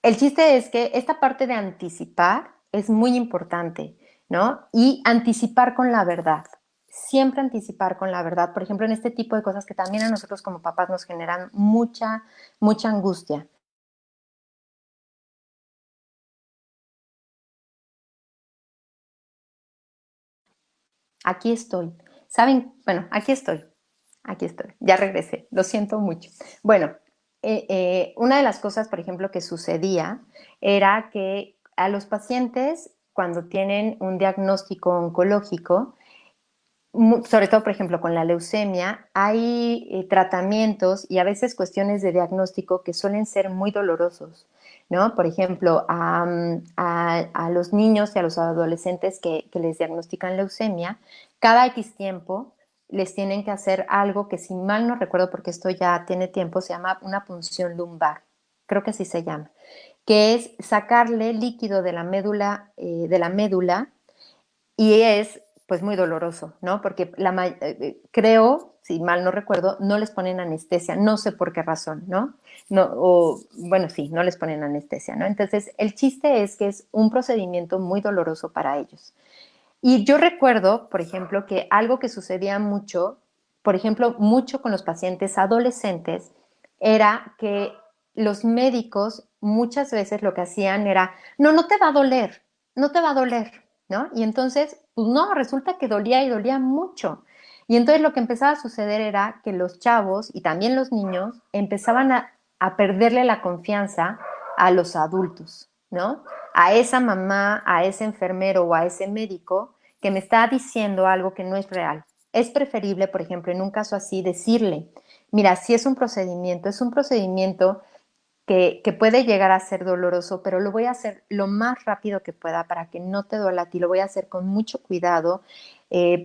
el chiste es que esta parte de anticipar es muy importante, ¿no? Y anticipar con la verdad. Siempre anticipar con la verdad. Por ejemplo, en este tipo de cosas que también a nosotros como papás nos generan mucha angustia. Aquí estoy. ¿Saben? Bueno, aquí estoy. Aquí estoy. Ya regresé. Lo siento mucho. Bueno, una de las cosas, por ejemplo, que sucedía era que a los pacientes, cuando tienen un diagnóstico oncológico, sobre todo, por ejemplo, con la leucemia, hay tratamientos y a veces cuestiones de diagnóstico que suelen ser muy dolorosos, ¿no? Por ejemplo, a los niños y a los adolescentes que les diagnostican leucemia, cada X tiempo les tienen que hacer algo que, si mal no recuerdo, porque esto ya tiene tiempo, se llama una punción lumbar, creo que así se llama, que es sacarle líquido de la médula, y es pues muy doloroso, ¿no? Porque creo, si mal no recuerdo, no les ponen anestesia, no sé por qué razón, ¿no? No, o bueno, sí, no les ponen anestesia, ¿no? Entonces, el chiste es que es un procedimiento muy doloroso para ellos. Y yo recuerdo, por ejemplo, que algo que sucedía mucho, por ejemplo, mucho con los pacientes adolescentes, era que los médicos muchas veces lo que hacían era, no, no te va a doler, no te va a doler, ¿no? Y entonces, pues no, resulta que dolía y dolía mucho. Y entonces lo que empezaba a suceder era que los chavos y también los niños empezaban a perderle la confianza a los adultos, ¿no? A esa mamá, a ese enfermero o a ese médico que me está diciendo algo que no es real. Es preferible, por ejemplo, en un caso así, decirle, mira, si es un procedimiento que puede llegar a ser doloroso, pero lo voy a hacer lo más rápido que pueda para que no te duela a ti, lo voy a hacer con mucho cuidado.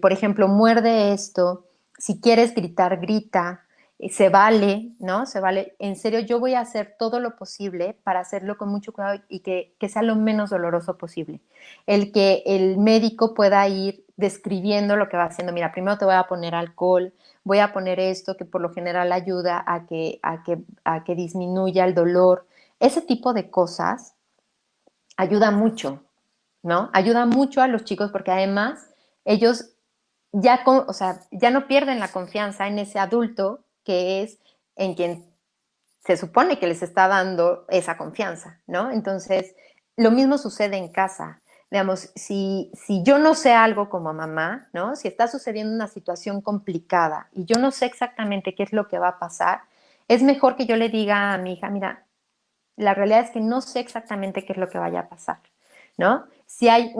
Por ejemplo, muerde esto, si quieres gritar, grita, se vale, ¿no? Se vale. En serio, yo voy a hacer todo lo posible para hacerlo con mucho cuidado y que sea lo menos doloroso posible. El que el médico pueda ir describiendo lo que va haciendo. Mira, primero te voy a poner alcohol, voy a poner esto que por lo general ayuda a que disminuya el dolor. Ese tipo de cosas ayuda mucho, ¿no? Ayuda mucho a los chicos porque además ellos o sea, ya no pierden la confianza en ese adulto que es en quien se supone que les está dando esa confianza, ¿no? Entonces, lo mismo sucede en casa. Digamos, si yo no sé algo como mamá, ¿no? Si está sucediendo una situación complicada y yo no sé exactamente qué es lo que va a pasar, es mejor que yo le diga a mi hija, mira, la realidad es que no sé exactamente qué es lo que vaya a pasar, ¿no? Si hay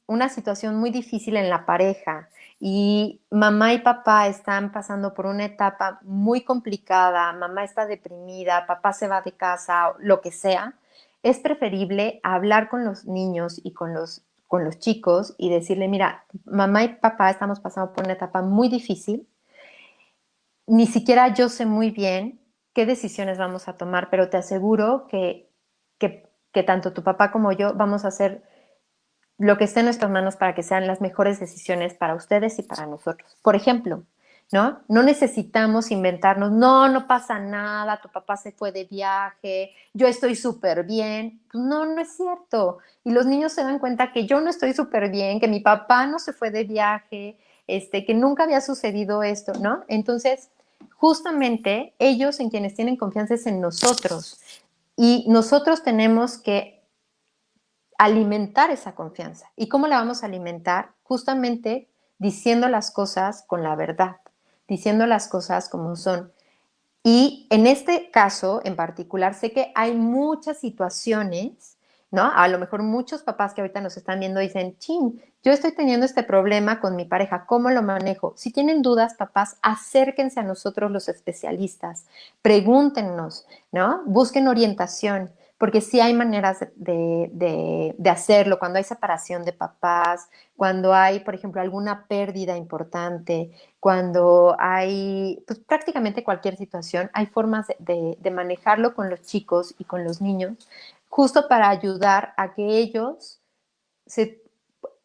una situación muy difícil en la pareja y mamá y papá están pasando por una etapa muy complicada, mamá está deprimida, papá se va de casa, lo que sea, es preferible hablar con los niños y con los chicos y decirle, mira, mamá y papá estamos pasando por una etapa muy difícil, ni siquiera yo sé muy bien qué decisiones vamos a tomar, pero te aseguro que tanto tu papá como yo vamos a hacer lo que esté en nuestras manos para que sean las mejores decisiones para ustedes y para nosotros. Por ejemplo, ¿no? No necesitamos inventarnos, no, no pasa nada, tu papá se fue de viaje, yo estoy súper bien. No, no es cierto. Y los niños se dan cuenta que yo no estoy súper bien, que mi papá no se fue de viaje, que nunca había sucedido esto, ¿no? Entonces, justamente ellos en quienes tienen confianza es en nosotros. Y nosotros tenemos que alimentar esa confianza. ¿Y cómo la vamos a alimentar? Justamente diciendo las cosas con la verdad, diciendo las cosas como son. Y en este caso en particular, sé que hay muchas situaciones, ¿no? A lo mejor muchos papás que ahorita nos están viendo dicen, chin, yo estoy teniendo este problema con mi pareja, ¿cómo lo manejo? Si tienen dudas, papás, acérquense a nosotros los especialistas, pregúntenos, ¿no? Busquen orientación, porque sí hay maneras de hacerlo, cuando hay separación de papás, cuando hay, por ejemplo, alguna pérdida importante, cuando hay, pues prácticamente cualquier situación, hay formas de manejarlo con los chicos y con los niños, justo para ayudar a que ellos se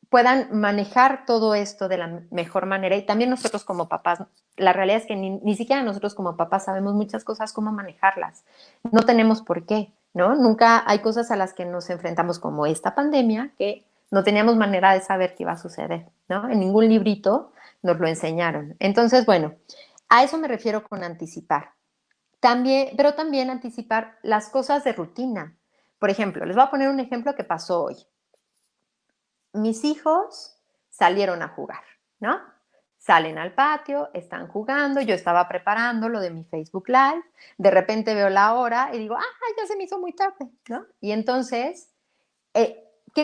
puedan manejar todo esto de la mejor manera. Y también nosotros como papás, la realidad es que ni siquiera nosotros como papás sabemos muchas cosas cómo manejarlas. No tenemos por qué, ¿no? Nunca hay cosas a las que nos enfrentamos como esta pandemia que no teníamos manera de saber qué iba a suceder, ¿no? En ningún librito nos lo enseñaron. Entonces, bueno, a eso me refiero con anticipar. También, pero también anticipar las cosas de rutina. Por ejemplo, les voy a poner un ejemplo que pasó hoy. Mis hijos salieron a jugar, ¿no? Salen al patio, están jugando, yo estaba preparando lo de mi Facebook Live, de repente veo la hora y digo, ah, ya se me hizo muy tarde, ¿no? Y entonces,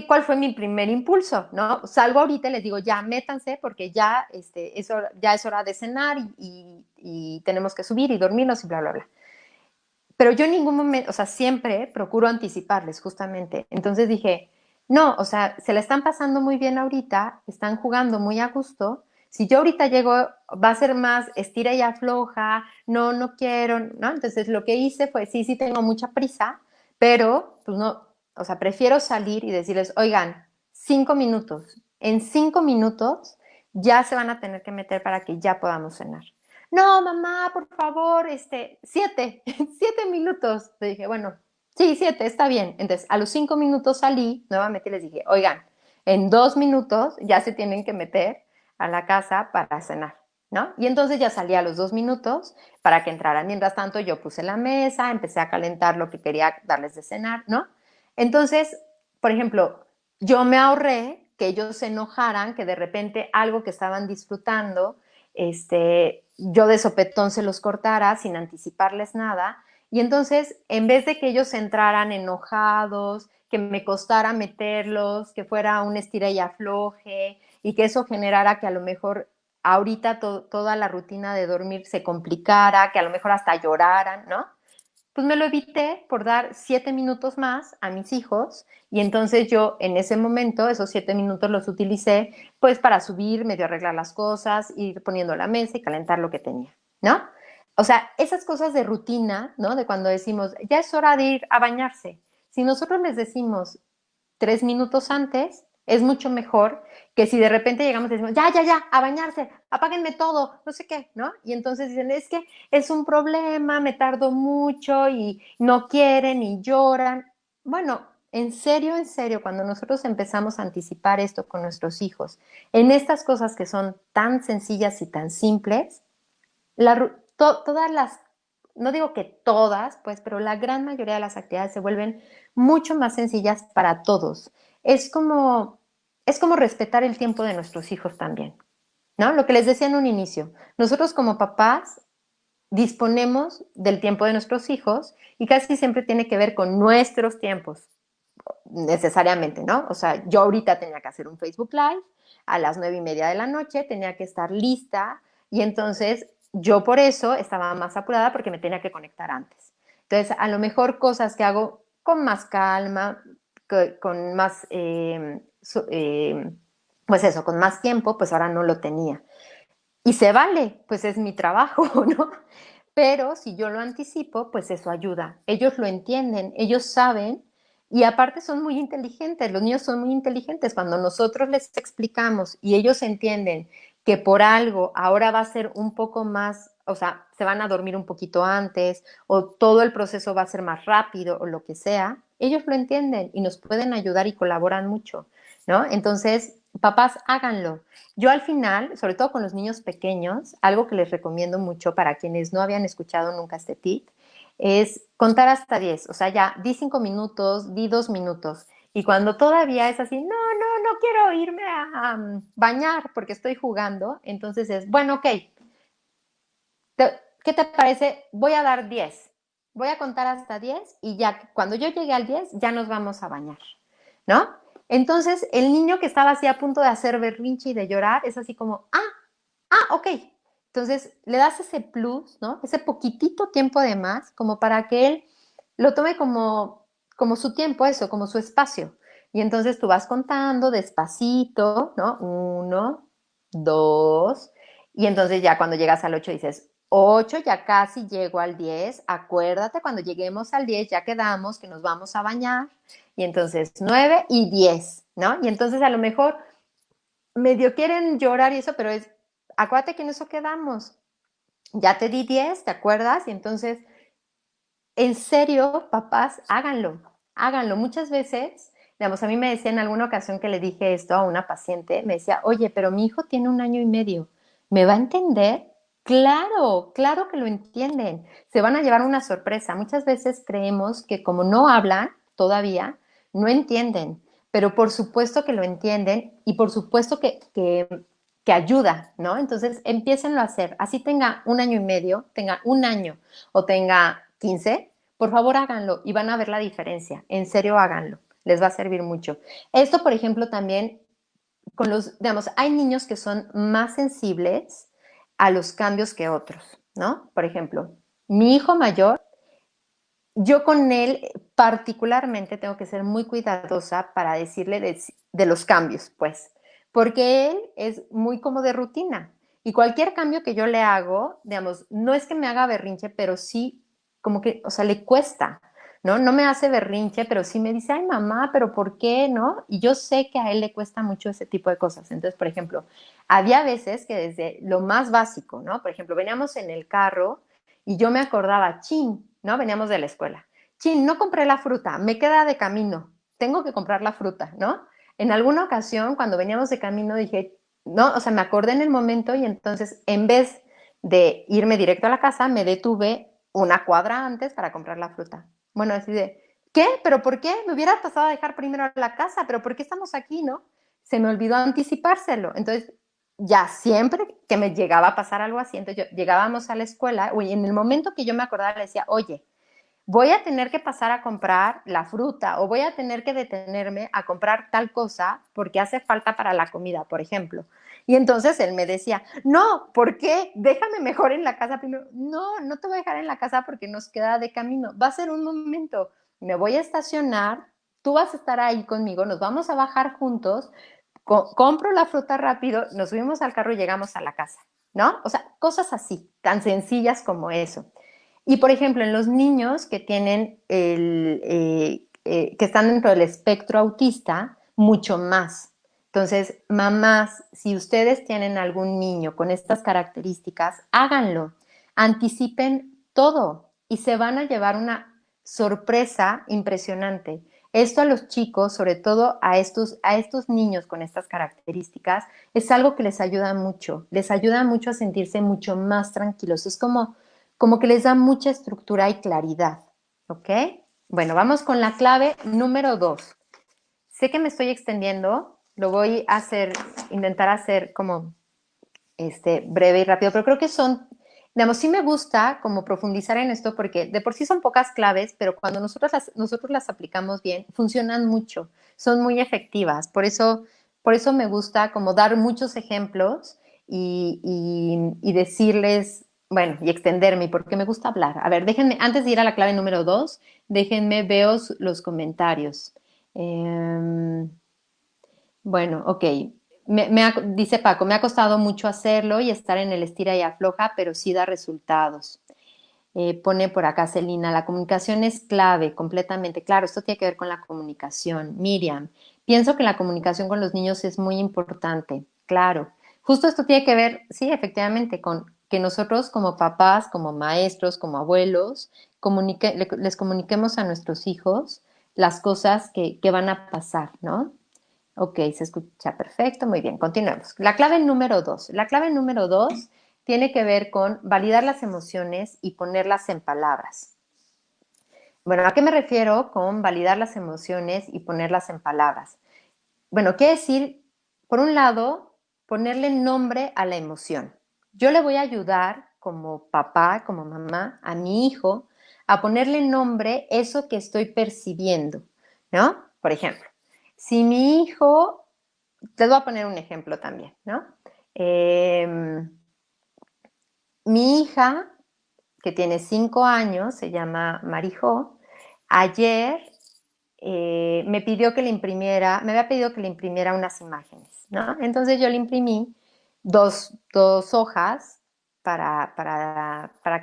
¿cuál fue mi primer impulso? ¿No? Salgo ahorita y les digo, ya métanse porque ya, ya es hora de cenar y tenemos que subir y dormirnos y bla, bla, bla. Pero yo en ningún momento, o sea, siempre procuro anticiparles justamente. Entonces dije, no, o sea, se la están pasando muy bien ahorita, están jugando muy a gusto. Si yo ahorita llego, va a ser más estira y afloja, no, no quiero, ¿no? Entonces lo que hice fue, sí, sí tengo mucha prisa, pero pues no, o sea, prefiero salir y decirles, oigan, 5 minutos. En 5 minutos ya se van a tener que meter para que ya podamos cenar. No, mamá, por favor, 7, 7 minutos. Le dije, bueno, sí, 7, está bien. Entonces, a los 5 minutos salí nuevamente y les dije, oigan, en 2 minutos ya se tienen que meter a la casa para cenar, ¿no? Y entonces ya salí a los 2 minutos para que entraran. Mientras tanto, yo puse la mesa, empecé a calentar lo que quería darles de cenar, ¿no? Entonces, por ejemplo, yo me ahorré que ellos se enojaran, que de repente algo que estaban disfrutando, yo de sopetón se los cortara sin anticiparles nada. Y entonces, en vez de que ellos entraran enojados, que me costara meterlos, que fuera un estira y afloje, y que eso generara que a lo mejor ahorita toda la rutina de dormir se complicara, que a lo mejor hasta lloraran, ¿no? Pues me lo evité por dar 7 minutos más a mis hijos y entonces yo en ese momento, esos 7 minutos los utilicé pues para subir, medio arreglar las cosas, ir poniendo la mesa y calentar lo que tenía, ¿no? O sea, esas cosas de rutina, ¿no? De cuando decimos, ya es hora de ir a bañarse. Si nosotros les decimos 3 minutos antes, es mucho mejor que si de repente llegamos y decimos, ya, ya, ya, a bañarse, apáguenme todo, no sé qué, ¿no? Y entonces dicen, es que es un problema, me tardo mucho y no quieren y lloran. Bueno, en serio, cuando nosotros empezamos a anticipar esto con nuestros hijos, en estas cosas que son tan sencillas y tan simples, todas las, no digo que todas, pues, pero la gran mayoría de las actividades se vuelven mucho más sencillas para todos. Es como, es como respetar el tiempo de nuestros hijos también, ¿no? Lo que les decía en un inicio, nosotros como papás disponemos del tiempo de nuestros hijos y casi siempre tiene que ver con nuestros tiempos, necesariamente, ¿no? O sea, yo ahorita tenía que hacer un Facebook Live a las 9:30 de la noche, tenía que estar lista y entonces yo por eso estaba más apurada porque me tenía que conectar antes. Entonces, a lo mejor cosas que hago con más calma, con más, pues eso, con más tiempo, pues ahora no lo tenía. Y se vale, pues es mi trabajo, ¿no? Pero si yo lo anticipo, pues eso ayuda. Ellos lo entienden, ellos saben y aparte son muy inteligentes, los niños son muy inteligentes. Cuando nosotros les explicamos y ellos entienden que por algo ahora va a ser un poco más, o sea, se van a dormir un poquito antes o todo el proceso va a ser más rápido o lo que sea, ellos lo entienden y nos pueden ayudar y colaboran mucho, ¿no? Entonces, papás, háganlo. Yo al final, sobre todo con los niños pequeños, algo que les recomiendo mucho para quienes no habían escuchado nunca este tip, es contar hasta 10. O sea, ya di 5 minutos, di 2 minutos. Y cuando todavía es así, no, no, no quiero irme a bañar porque estoy jugando, entonces es, bueno, ok, ¿qué te parece? Voy a dar 10. Voy a contar hasta 10 y ya cuando yo llegue al 10 ya nos vamos a bañar, ¿no? Entonces el niño que estaba así a punto de hacer berrinche y de llorar es así como, ok. Entonces le das ese plus, ¿no? Ese poquitito tiempo de más como para que él lo tome como su tiempo, eso, como su espacio. Y entonces tú vas contando despacito, ¿no? Uno, dos, y entonces ya cuando llegas al 8 dices, 8, ya casi llego al 10. Acuérdate, cuando lleguemos al 10 ya quedamos que nos vamos a bañar. Y entonces 9 y 10, ¿no? Y entonces a lo mejor medio quieren llorar y eso, pero es, acuérdate que en eso quedamos. Ya te di 10, ¿te acuerdas? Y entonces, en serio, papás, háganlo, háganlo. Muchas veces, digamos, a mí me decía en alguna ocasión que le dije esto a una paciente, me decía, oye, pero mi hijo tiene 1 año y medio, ¿me va a entender? Claro, claro que lo entienden. Se van a llevar una sorpresa. Muchas veces creemos que como no hablan todavía, no entienden, pero por supuesto que lo entienden y por supuesto que ayuda, ¿no? Entonces, empiecenlo a hacer. Así tenga 1 año y medio, tenga 1 año o tenga 15, por favor háganlo y van a ver la diferencia. En serio, háganlo. Les va a servir mucho. Esto, por ejemplo, también con los, digamos, hay niños que son más sensibles a los cambios que otros, ¿no? Por ejemplo, mi hijo mayor, yo con él particularmente tengo que ser muy cuidadosa para decirle de los cambios, pues, porque él es muy como de rutina y cualquier cambio que yo le hago, digamos, no es que me haga berrinche, pero sí como que, o sea, le cuesta, ¿no? No me hace berrinche, pero sí me dice, ay, mamá, pero ¿por qué, no? Y yo sé que a él le cuesta mucho ese tipo de cosas. Entonces, por ejemplo, había veces que desde lo más básico, ¿no? Por ejemplo, veníamos en el carro y yo me acordaba, chin, ¿no? Veníamos de la escuela. Chin, no compré la fruta, me queda de camino, tengo que comprar la fruta, ¿no? En alguna ocasión, cuando veníamos de camino, dije, no, o sea, me acordé en el momento y entonces, en vez de irme directo a la casa, me detuve una cuadra antes para comprar la fruta. Bueno, así de, ¿qué? ¿Pero por qué? Me hubiera pasado a dejar primero a la casa, pero ¿por qué estamos aquí, no? Se me olvidó anticipárselo. Entonces, ya siempre que me llegaba a pasar algo así, entonces llegábamos a la escuela, y en el momento que yo me acordaba le decía, oye, voy a tener que pasar a comprar la fruta o voy a tener que detenerme a comprar tal cosa porque hace falta para la comida, por ejemplo. Y entonces él me decía, no, ¿por qué? Déjame mejor en la casa primero. No, no te voy a dejar en la casa porque nos queda de camino. Va a ser un momento, me voy a estacionar, tú vas a estar ahí conmigo, nos vamos a bajar juntos, compro la fruta rápido, nos subimos al carro y llegamos a la casa, ¿no? O sea, cosas así, tan sencillas como eso. Y por ejemplo, en los niños que tienen que están dentro del espectro autista, mucho más. Entonces, mamás, si ustedes tienen algún niño con estas características, háganlo, anticipen todo y se van a llevar una sorpresa impresionante. Esto a los chicos, sobre todo a estos niños con estas características, es algo que les ayuda mucho a sentirse mucho más tranquilos. Es como que les da mucha estructura y claridad, ¿ok? Bueno, vamos con la clave número 2. Sé que me estoy extendiendo, lo voy a hacer, intentar hacer como breve y rápido, pero creo que son, digamos, sí me gusta como profundizar en esto porque de por sí son pocas claves, pero cuando nosotros las aplicamos bien, funcionan mucho, son muy efectivas. Por eso me gusta como dar muchos ejemplos y decirles, bueno, y extenderme, porque me gusta hablar. A ver, déjenme, antes de ir a la clave número 2, déjenme veo los comentarios. Bueno, ok. Dice Paco, me ha costado mucho hacerlo y estar en el estira y afloja, pero sí da resultados. Pone por acá Celina, la comunicación es clave, completamente. Claro, esto tiene que ver con la comunicación. Miriam, pienso que la comunicación con los niños es muy importante. Claro. Justo esto tiene que ver, sí, efectivamente, con que nosotros como papás, como maestros, como abuelos, les comuniquemos a nuestros hijos las cosas que van a pasar, ¿no? Ok, se escucha perfecto, muy bien, continuemos. La clave número 2. La clave número 2 tiene que ver con validar las emociones y ponerlas en palabras. Bueno, ¿a qué me refiero con validar las emociones y ponerlas en palabras? Bueno, quiere decir, por un lado, ponerle nombre a la emoción. Yo le voy a ayudar como papá, como mamá, a mi hijo a ponerle nombre eso que estoy percibiendo, ¿no? Por ejemplo, si mi hijo, les voy a poner un ejemplo también, ¿no? Eh, Mi hija, que tiene 5 años, se llama Marijó, ayer me pidió que le imprimiera, me había pedido que le imprimiera unas imágenes, ¿no? Entonces yo le imprimí dos hojas para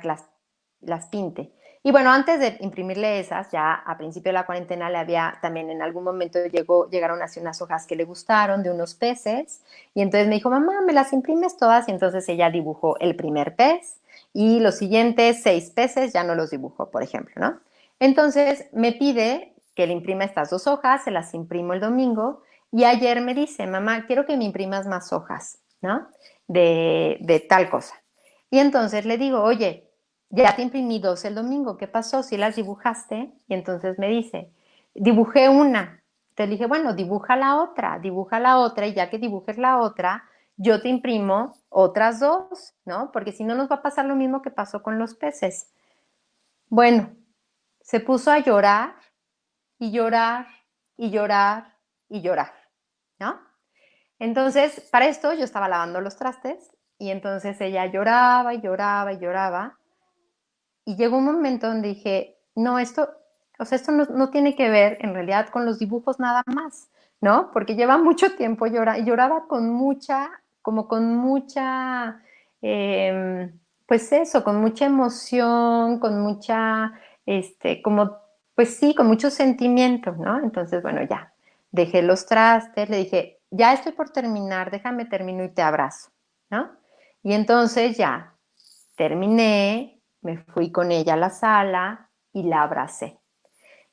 que las pinte. Y bueno, antes de imprimirle esas, ya a principio de la cuarentena le había también en algún momento llegaron así unas hojas que le gustaron de unos peces y entonces me dijo, mamá, ¿me las imprimes todas? Y entonces ella dibujó el primer pez y los siguientes 6 peces ya no los dibujó, por ejemplo, ¿no? Entonces me pide que le imprima estas 2 hojas, se las imprimo el domingo y ayer me dice, mamá, quiero que me imprimas más hojas, ¿no? De tal cosa. Y entonces le digo, oye, ya te imprimí 2 el domingo, ¿qué pasó? ¿Si las dibujaste? Y entonces me dice, dibujé una. Te dije, bueno, dibuja la otra y ya que dibujes la otra, yo te imprimo otras 2, ¿no? Porque si no nos va a pasar lo mismo que pasó con los peces. Bueno, se puso a llorar y llorar y llorar y llorar, ¿no? Entonces, para esto yo estaba lavando los trastes y entonces ella lloraba y lloraba y lloraba y llegó un momento donde dije, no, o sea, esto no tiene que ver en realidad con los dibujos nada más, ¿no? Porque lleva mucho tiempo llorando y lloraba con mucha, como con mucha, eh, pues eso, con mucha emoción, con mucha, como, pues sí, con muchos sentimientos, ¿no? Entonces, bueno, ya, dejé los trastes, le dije, ya estoy por terminar, déjame termino y te abrazo, ¿no? Y entonces ya, terminé, me fui con ella a la sala y la abracé.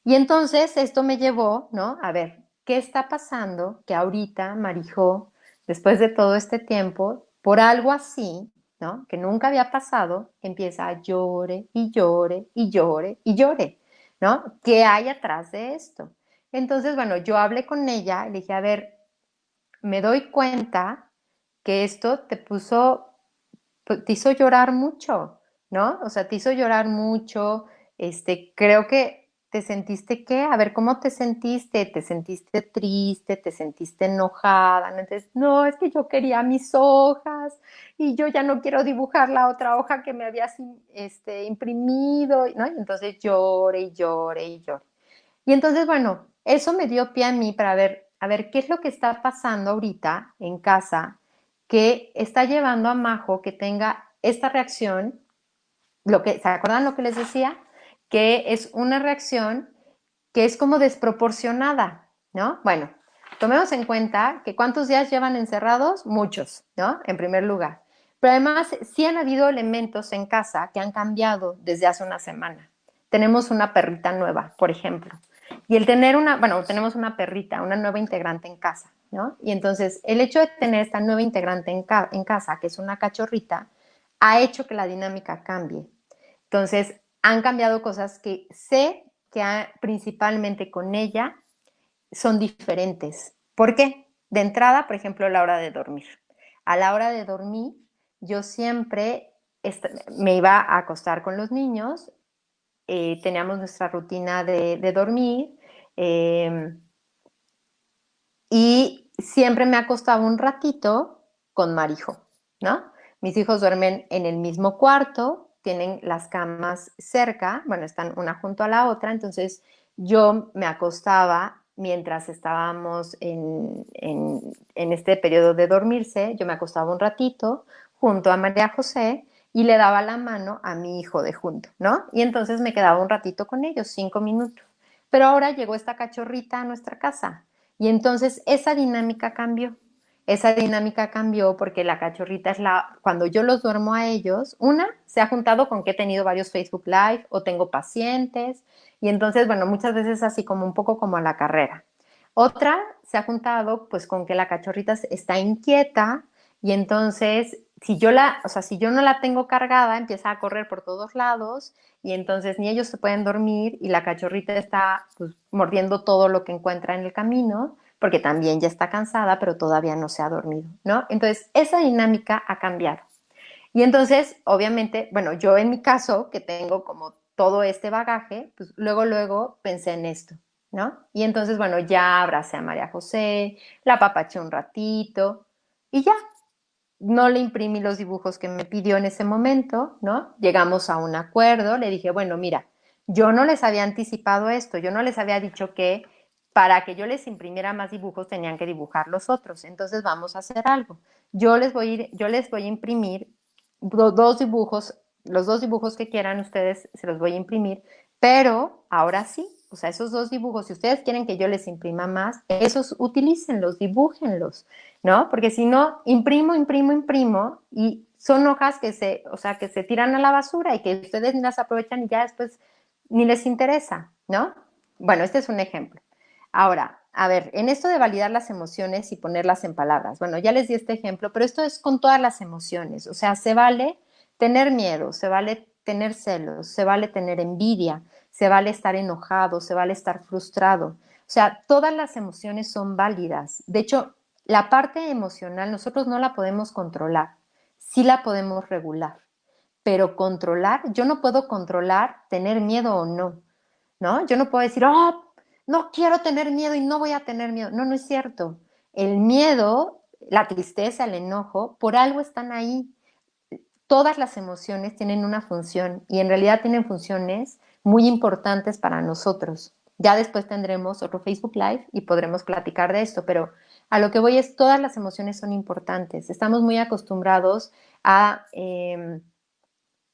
Y entonces esto me llevó, ¿no? A ver, ¿qué está pasando que ahorita Marijó, después de todo este tiempo, por algo así, ¿no? Que nunca había pasado, empieza a llore y llore y llore y llore, ¿no? ¿Qué hay atrás de esto? Entonces, bueno, yo hablé con ella y le dije, a ver, me doy cuenta que esto te hizo llorar mucho, ¿no? O sea, te hizo llorar mucho, creo que te sentiste, ¿qué? A ver, ¿cómo te sentiste? ¿Te sentiste triste? ¿Te sentiste enojada? ¿No? Entonces, no, es que yo quería mis hojas y yo ya no quiero dibujar la otra hoja que me habías imprimido, ¿no? Y entonces llore y llore y llore. Y entonces, bueno, eso me dio pie a mí para ver, a ver, qué es lo que está pasando ahorita en casa que está llevando a Majo que tenga esta reacción, ¿se acuerdan lo que les decía? Que es una reacción que es como desproporcionada, ¿no? Bueno, tomemos en cuenta que ¿cuántos días llevan encerrados? Muchos, ¿no? En primer lugar. Pero además sí han habido elementos en casa que han cambiado desde hace una semana. Tenemos una perrita nueva, por ejemplo. Y el tener bueno, tenemos una perrita, una nueva integrante en casa, ¿no? Y entonces el hecho de tener esta nueva integrante en casa, que es una cachorrita, ha hecho que la dinámica cambie. Entonces, han cambiado cosas que sé que principalmente con ella son diferentes. ¿Por qué? De entrada, por ejemplo, la hora de dormir. A la hora de dormir, yo siempre me iba a acostar con los niños, teníamos nuestra rutina de dormir eh, y siempre me acostaba un ratito con Marijo, ¿no? Mis hijos duermen en el mismo cuarto, tienen las camas cerca, bueno, están una junto a la otra, entonces yo me acostaba mientras estábamos en este periodo de dormirse, yo me acostaba un ratito junto a María José y le daba la mano a mi hijo de junto, ¿no? Y entonces me quedaba un ratito con ellos, 5 minutos. Pero ahora llegó esta cachorrita a nuestra casa y entonces esa dinámica cambió. Esa dinámica cambió porque la cachorrita cuando yo los duermo a ellos, una se ha juntado con que he tenido varios Facebook Live o tengo pacientes y entonces, bueno, muchas veces así como un poco como a la carrera. Otra se ha juntado pues con que la cachorrita está inquieta y entonces si yo no la tengo cargada, empieza a correr por todos lados y entonces ni ellos se pueden dormir y la cachorrita está pues, mordiendo todo lo que encuentra en el camino, porque también ya está cansada, pero todavía no se ha dormido, ¿no? Entonces, esa dinámica ha cambiado. Y entonces, obviamente, bueno, yo en mi caso, que tengo como todo este bagaje, pues luego pensé en esto, ¿no? Y entonces, bueno, ya abracé a María José, la apapaché un ratito y ya, no le imprimí los dibujos que me pidió en ese momento, ¿no? Llegamos a un acuerdo, le dije, bueno, mira, yo no les había anticipado esto, yo no les había dicho que para que yo les imprimiera más dibujos tenían que dibujar los otros, entonces vamos a hacer algo. Yo les voy a imprimir dos dibujos, los dos dibujos que quieran ustedes se los voy a imprimir, pero ahora sí, o sea, esos dos dibujos, si ustedes quieren que yo les imprima más, esos utilícenlos, dibújenlos, ¿no? Porque si no, imprimo y son hojas que o sea, que se tiran a la basura y que ustedes ni las aprovechan y ya después ni les interesa, ¿no? Bueno, este es un ejemplo. Ahora, a ver, en esto de validar las emociones y ponerlas en palabras, bueno, ya les di este ejemplo, pero esto es con todas las emociones, o sea, se vale tener miedo, se vale tener celos, se vale tener envidia, se vale estar enojado, se vale estar frustrado. O sea, todas las emociones son válidas. De hecho, la parte emocional nosotros no la podemos controlar, sí la podemos regular, pero controlar, yo no puedo controlar tener miedo o no, ¿no? Yo no puedo decir, oh, no quiero tener miedo y no voy a tener miedo. No, no es cierto. El miedo, la tristeza, el enojo, por algo están ahí. Todas las emociones tienen una función y en realidad tienen funciones muy importantes para nosotros. Ya después tendremos otro Facebook Live y podremos platicar de esto, pero a lo que voy es, todas las emociones son importantes. Estamos muy acostumbrados a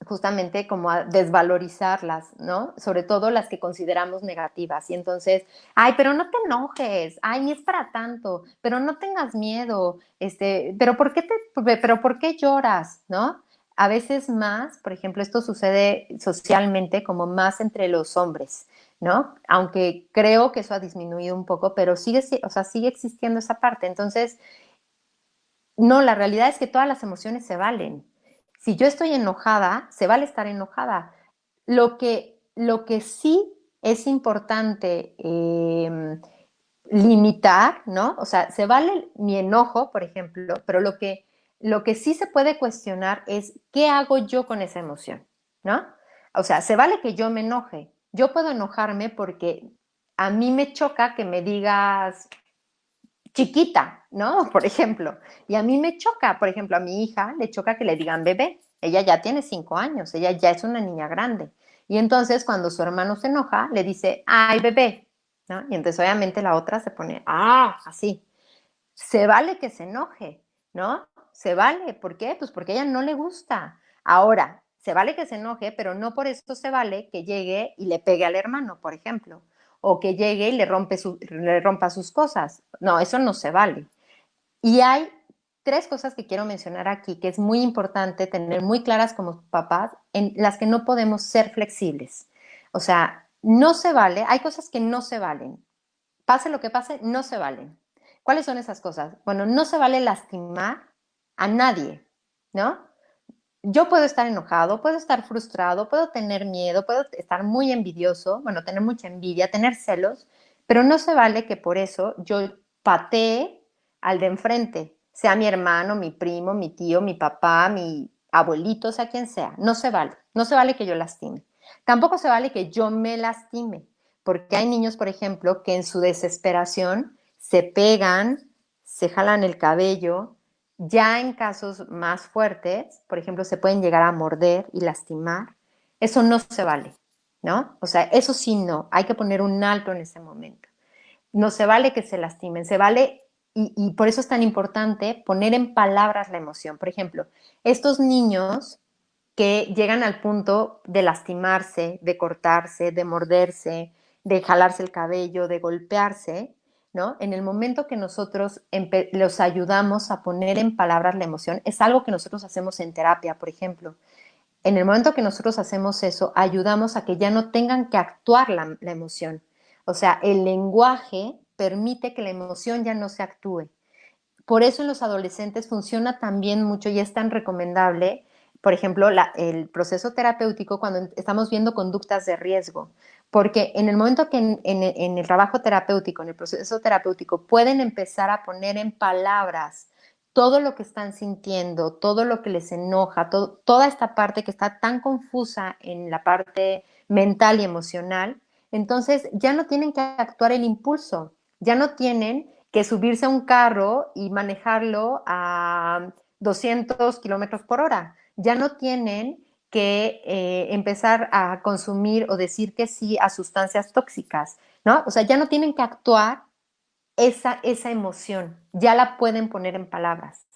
justamente como a desvalorizarlas, ¿no? Sobre todo las que consideramos negativas. Y entonces, ay, pero no te enojes, ay, ni es para tanto, pero no tengas miedo, pero ¿por qué lloras, ¿no? A veces más, por ejemplo, esto sucede socialmente como más entre los hombres, ¿no? Aunque creo que eso ha disminuido un poco, pero sigue, o sea, sigue existiendo esa parte. Entonces, no, la realidad es que todas las emociones se valen. Si yo estoy enojada, se vale estar enojada. Lo que sí es importante limitar, ¿no? O sea, se vale mi enojo, por ejemplo, pero lo que sí se puede cuestionar es qué hago yo con esa emoción, ¿no? O sea, se vale que yo me enoje. Yo puedo enojarme porque a mí me choca que me digas chiquita, ¿no? Por ejemplo. Y a mí me choca, por ejemplo, a mi hija le choca que le digan bebé. Ella ya tiene 5 años, ella ya es una niña grande. Y entonces cuando su hermano se enoja, le dice, ay, bebé, ¿no? Y entonces obviamente la otra se pone, así. Se vale que se enoje, ¿no? Se vale. ¿Por qué? Pues porque a ella no le gusta. Ahora, se vale que se enoje, pero no por eso se vale que llegue y le pegue al hermano, por ejemplo, o que llegue y le rompa sus cosas. No, eso no se vale. Y hay tres cosas que quiero mencionar aquí que es muy importante tener muy claras como papás, en las que no podemos ser flexibles. O sea, no se vale, hay cosas que no se valen. Pase lo que pase, no se valen. ¿Cuáles son esas cosas? Bueno, no se vale lastimar a nadie, ¿no? Yo puedo estar enojado, puedo estar frustrado, puedo tener miedo, puedo estar muy envidioso, bueno, tener mucha envidia, tener celos, pero no se vale que por eso yo patee al de enfrente, sea mi hermano, mi primo, mi tío, mi papá, mi abuelito, sea quien sea. No se vale. No se vale que yo lastime. Tampoco se vale que yo me lastime, porque hay niños, por ejemplo, que en su desesperación se pegan, se jalan el cabello, ya en casos más fuertes, por ejemplo, se pueden llegar a morder y lastimar. Eso no se vale, ¿no? O sea, eso sí no, hay que poner un alto en ese momento. No se vale que se lastimen, se vale, y por eso es tan importante poner en palabras la emoción. Por ejemplo, estos niños que llegan al punto de lastimarse, de cortarse, de morderse, de jalarse el cabello, de golpearse, ¿no? En el momento que nosotros los ayudamos a poner en palabras la emoción, es algo que nosotros hacemos en terapia, por ejemplo. En el momento que nosotros hacemos eso, ayudamos a que ya no tengan que actuar la emoción. O sea, el lenguaje permite que la emoción ya no se actúe. por eso en los adolescentes funciona también mucho y es tan recomendable, por ejemplo, el proceso terapéutico cuando estamos viendo conductas de riesgo. Porque en el momento que en el trabajo terapéutico, en el proceso terapéutico, pueden empezar a poner en palabras todo lo que están sintiendo, todo lo que les enoja, toda esta parte que está tan confusa en la parte mental y emocional, entonces ya no tienen que actuar el impulso, ya no tienen que subirse a un carro y manejarlo a 200 kilómetros por hora, ya no tienen que empezar a consumir o decir que sí a sustancias tóxicas, ¿no? O sea, ya no tienen que actuar esa emoción, ya la pueden poner en palabras,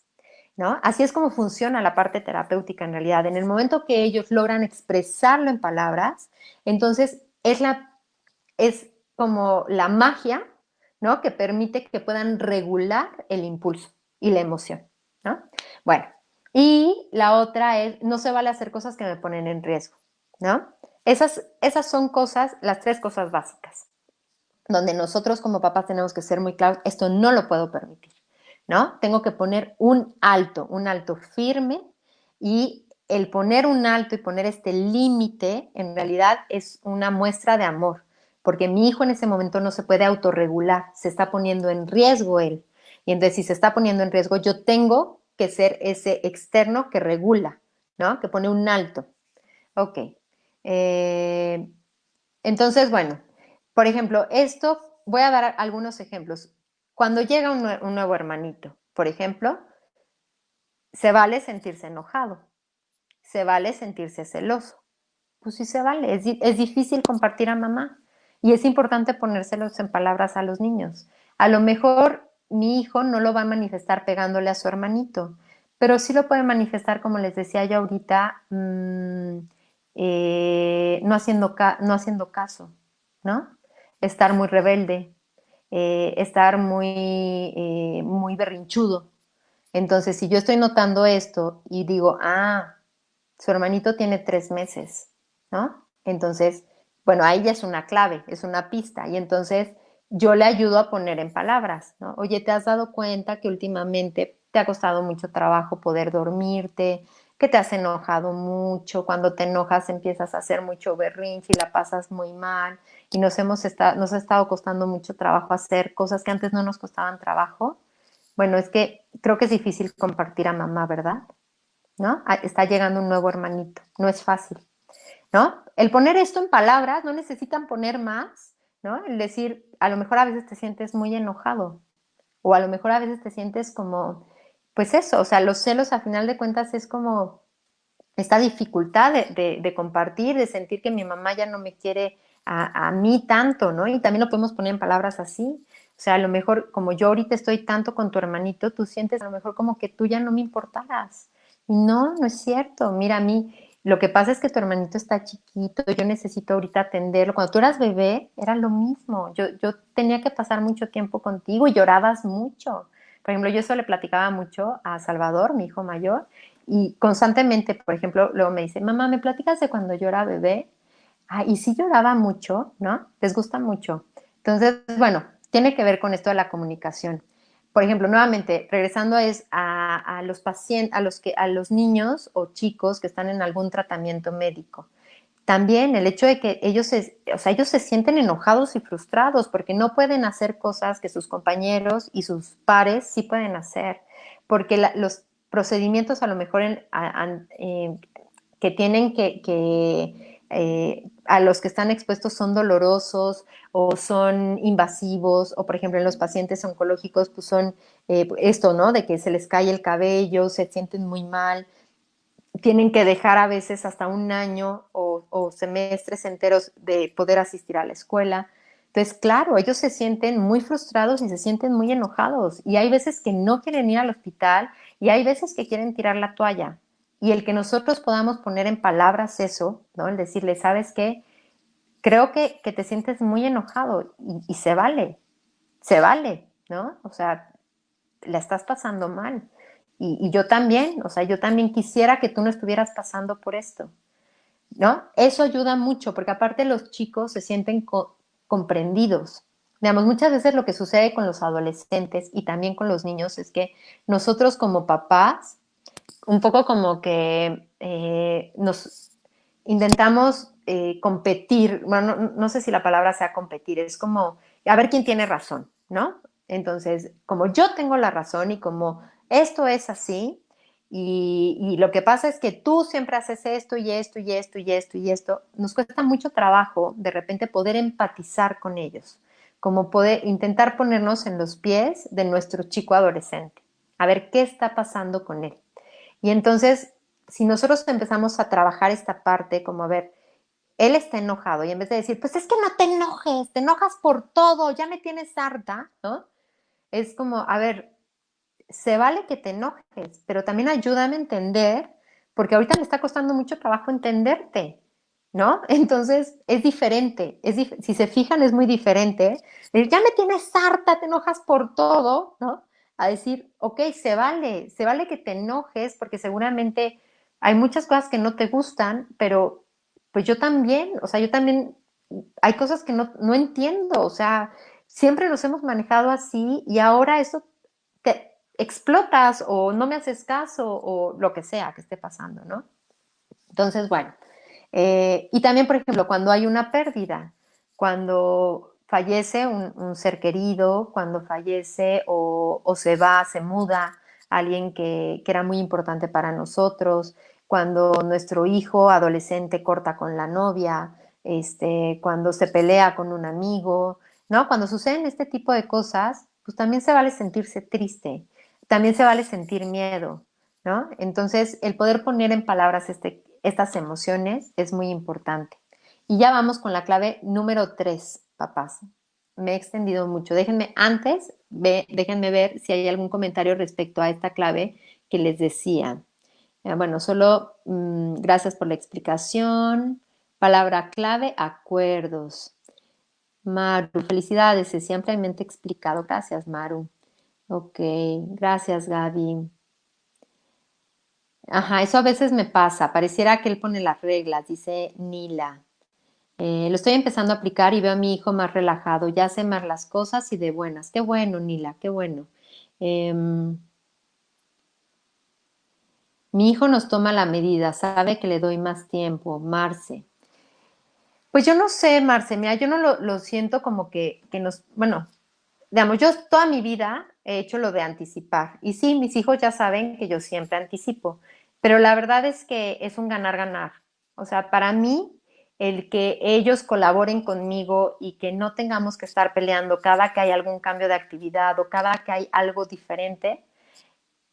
¿no? Así es como funciona la parte terapéutica en realidad. En el momento que ellos logran expresarlo en palabras, entonces es como la magia, ¿no? Que permite que puedan regular el impulso y la emoción, ¿no? Bueno, y la otra es, no se vale hacer cosas que me ponen en riesgo, ¿no? Esas son cosas, las tres cosas básicas, donde nosotros como papás tenemos que ser muy claros, esto no lo puedo permitir, ¿no? Tengo que poner un alto firme, y el poner un alto y poner este límite en realidad es una muestra de amor, porque mi hijo en ese momento no se puede autorregular, se está poniendo en riesgo él. Y entonces si se está poniendo en riesgo, yo tengo que ser ese externo que regula, ¿no? Que pone un alto. Ok. Eh, entonces, bueno, por ejemplo, esto, voy a dar algunos ejemplos. Cuando llega un nuevo hermanito, por ejemplo, se vale sentirse enojado, se vale sentirse celoso. Pues sí se vale, es difícil compartir a mamá y es importante ponérselos en palabras a los niños. A lo mejor mi hijo no lo va a manifestar pegándole a su hermanito, pero sí lo puede manifestar, como les decía yo ahorita, no haciendo caso, ¿no? Estar muy rebelde, estar muy berrinchudo. Entonces, si yo estoy notando esto y digo, su hermanito tiene 3 meses, ¿no? Entonces, bueno, ahí ya es una clave, es una pista. Y entonces yo le ayudo a poner en palabras, ¿no? Oye, ¿te has dado cuenta que últimamente te ha costado mucho trabajo poder dormirte? Que te has enojado mucho, cuando te enojas empiezas a hacer mucho berrinche y la pasas muy mal, y nos ha estado costando mucho trabajo hacer cosas que antes no nos costaban trabajo. Bueno, es que creo que es difícil compartir a mamá, ¿verdad? ¿No? Está llegando un nuevo hermanito, no es fácil, ¿no? El poner esto en palabras, no necesitan poner más, ¿no? El decir, a lo mejor a veces te sientes muy enojado, o a lo mejor a veces te sientes como, pues eso, o sea, los celos a final de cuentas es como esta dificultad de compartir, de sentir que mi mamá ya no me quiere a mí tanto, ¿no? Y también lo podemos poner en palabras así. O sea, a lo mejor como yo ahorita estoy tanto con tu hermanito, tú sientes a lo mejor como que tú ya no me importaras. Y no, no es cierto. Mira, a mí lo que pasa es que tu hermanito está chiquito, yo necesito ahorita atenderlo. Cuando tú eras bebé, era lo mismo. Yo tenía que pasar mucho tiempo contigo y llorabas mucho. Por ejemplo, yo eso le platicaba mucho a Salvador, mi hijo mayor, y constantemente, por ejemplo, luego me dice, mamá, ¿me platicas de cuando yo era bebé? Y sí lloraba mucho, ¿no? Les gusta mucho. Entonces, bueno, tiene que ver con esto de la comunicación. Por ejemplo, nuevamente, regresando a los pacientes, a los niños o chicos que están en algún tratamiento médico. También el hecho de que ellos se sienten enojados y frustrados porque no pueden hacer cosas que sus compañeros y sus pares sí pueden hacer, porque los procedimientos a lo mejor que tienen a los que están expuestos son dolorosos o son invasivos, o por ejemplo en los pacientes oncológicos pues son esto, ¿no? De que se les cae el cabello, se sienten muy mal, tienen que dejar a veces hasta un año o semestres enteros de poder asistir a la escuela. Entonces, claro, ellos se sienten muy frustrados y se sienten muy enojados. Y hay veces que no quieren ir al hospital y hay veces que quieren tirar la toalla. Y el que nosotros podamos poner en palabras eso, ¿no? El decirle, ¿sabes qué? Creo que te sientes muy enojado y se vale, ¿no? O sea, la estás pasando mal. Y yo también, o sea, yo también quisiera que tú no estuvieras pasando por esto, ¿no? Eso ayuda mucho, porque aparte los chicos se sienten comprendidos. Digamos, muchas veces lo que sucede con los adolescentes y también con los niños es que nosotros como papás, un poco como que nos intentamos competir, bueno, no sé si la palabra sea competir, es como a ver quién tiene razón, ¿no? Entonces, como yo tengo la razón y como esto es así, y lo que pasa es que tú siempre haces esto y esto y esto y esto y esto, nos cuesta mucho trabajo de repente poder empatizar con ellos, como poder intentar ponernos en los pies de nuestro chico adolescente, a ver qué está pasando con él. Y entonces, si nosotros empezamos a trabajar esta parte, como a ver, él está enojado, y en vez de decir, pues es que no te enojas por todo, ya me tienes harta, ¿no? Es como, a ver, se vale que te enojes, pero también ayúdame a entender, porque ahorita me está costando mucho trabajo entenderte, ¿no? Entonces es diferente, si se fijan es muy diferente. Ya me tienes harta, te enojas por todo, ¿no? A decir, ok, se vale que te enojes porque seguramente hay muchas cosas que no te gustan, pero pues yo también, o sea, yo también, hay cosas que no entiendo, o sea, siempre nos hemos manejado así y ahora eso te explotas o no me haces caso o lo que sea que esté pasando, ¿no? Entonces, bueno, y también, por ejemplo, cuando hay una pérdida, cuando fallece un ser querido, cuando fallece o se va, se muda alguien que era muy importante para nosotros, cuando nuestro hijo adolescente corta con la novia, cuando se pelea con un amigo, ¿no? Cuando suceden este tipo de cosas, pues también se vale sentirse triste, también se vale sentir miedo, ¿no? Entonces, el poder poner en palabras estas emociones es muy importante. Y ya vamos con la clave número 3, papás. Me he extendido mucho. Déjenme ver si hay algún comentario respecto a esta clave que les decía. Bueno, solo gracias por la explicación. Palabra clave, acuerdos. Maru, felicidades, es ampliamente explicado. Gracias, Maru. Ok, gracias, Gaby. Ajá, eso a veces me pasa. Pareciera que él pone las reglas, dice Nila. Lo estoy empezando a aplicar y veo a mi hijo más relajado, ya hace más las cosas y de buenas. Qué bueno, Nila, qué bueno. Em, Mi hijo nos toma la medida, sabe que le doy más tiempo, Marce. Pues yo no sé, Marce, mira, yo no lo siento como que nos, bueno, digamos, yo toda mi vida he hecho lo de anticipar. Y sí, mis hijos ya saben que yo siempre anticipo, pero la verdad es que es un ganar-ganar. O sea, para mí, el que ellos colaboren conmigo y que no tengamos que estar peleando cada que hay algún cambio de actividad o cada que hay algo diferente,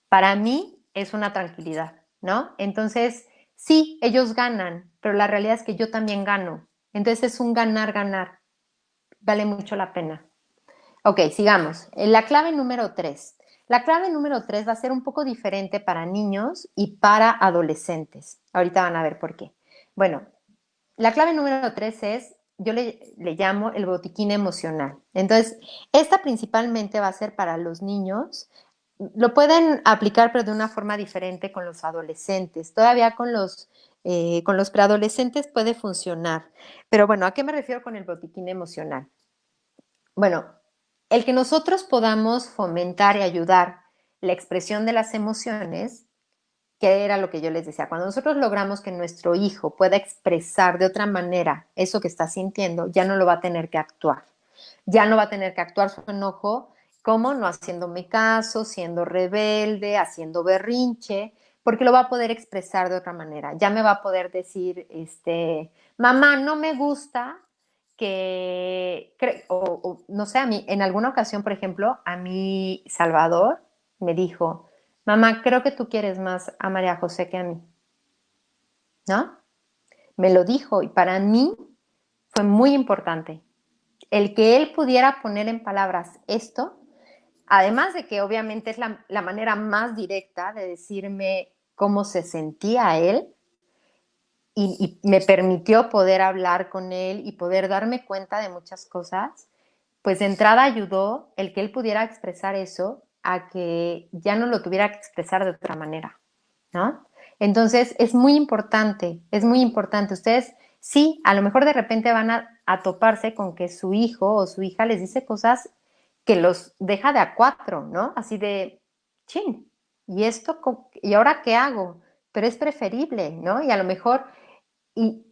para mí es una tranquilidad, ¿no? Entonces, sí, ellos ganan, pero la realidad es que yo también gano. Entonces es un ganar-ganar. Vale mucho la pena. Ok, sigamos. La clave número 3. La clave número 3 va a ser un poco diferente para niños y para adolescentes. Ahorita van a ver por qué. Bueno, la clave número 3 es, yo le llamo el botiquín emocional. Entonces, esta principalmente va a ser para los niños. Lo pueden aplicar, pero de una forma diferente con los adolescentes. Todavía con los preadolescentes puede funcionar. Pero bueno, ¿a qué me refiero con el botiquín emocional? Bueno, el que nosotros podamos fomentar y ayudar la expresión de las emociones, que era lo que yo les decía, cuando nosotros logramos que nuestro hijo pueda expresar de otra manera eso que está sintiendo, ya no lo va a tener que actuar. Ya no va a tener que actuar su enojo como no haciéndome caso, siendo rebelde, haciendo berrinche, porque lo va a poder expresar de otra manera. Ya me va a poder decir, mamá, no me gusta o no sé, a mí, en alguna ocasión, por ejemplo, a mi Salvador me dijo, mamá, creo que tú quieres más a María José que a mí, ¿no? Me lo dijo y para mí fue muy importante. El que él pudiera poner en palabras esto, además de que obviamente es la manera más directa de decirme cómo se sentía él, y me permitió poder hablar con él y poder darme cuenta de muchas cosas, pues de entrada ayudó el que él pudiera expresar eso a que ya no lo tuviera que expresar de otra manera, ¿no? Entonces es muy importante, es muy importante. Ustedes Sí, a lo mejor de repente van a toparse con que su hijo o su hija les dice cosas que los deja de a cuatro, ¿no? Así de, chin, ¿y esto? ¿Y ahora qué hago? Pero es preferible, ¿no? Y a lo mejor, y,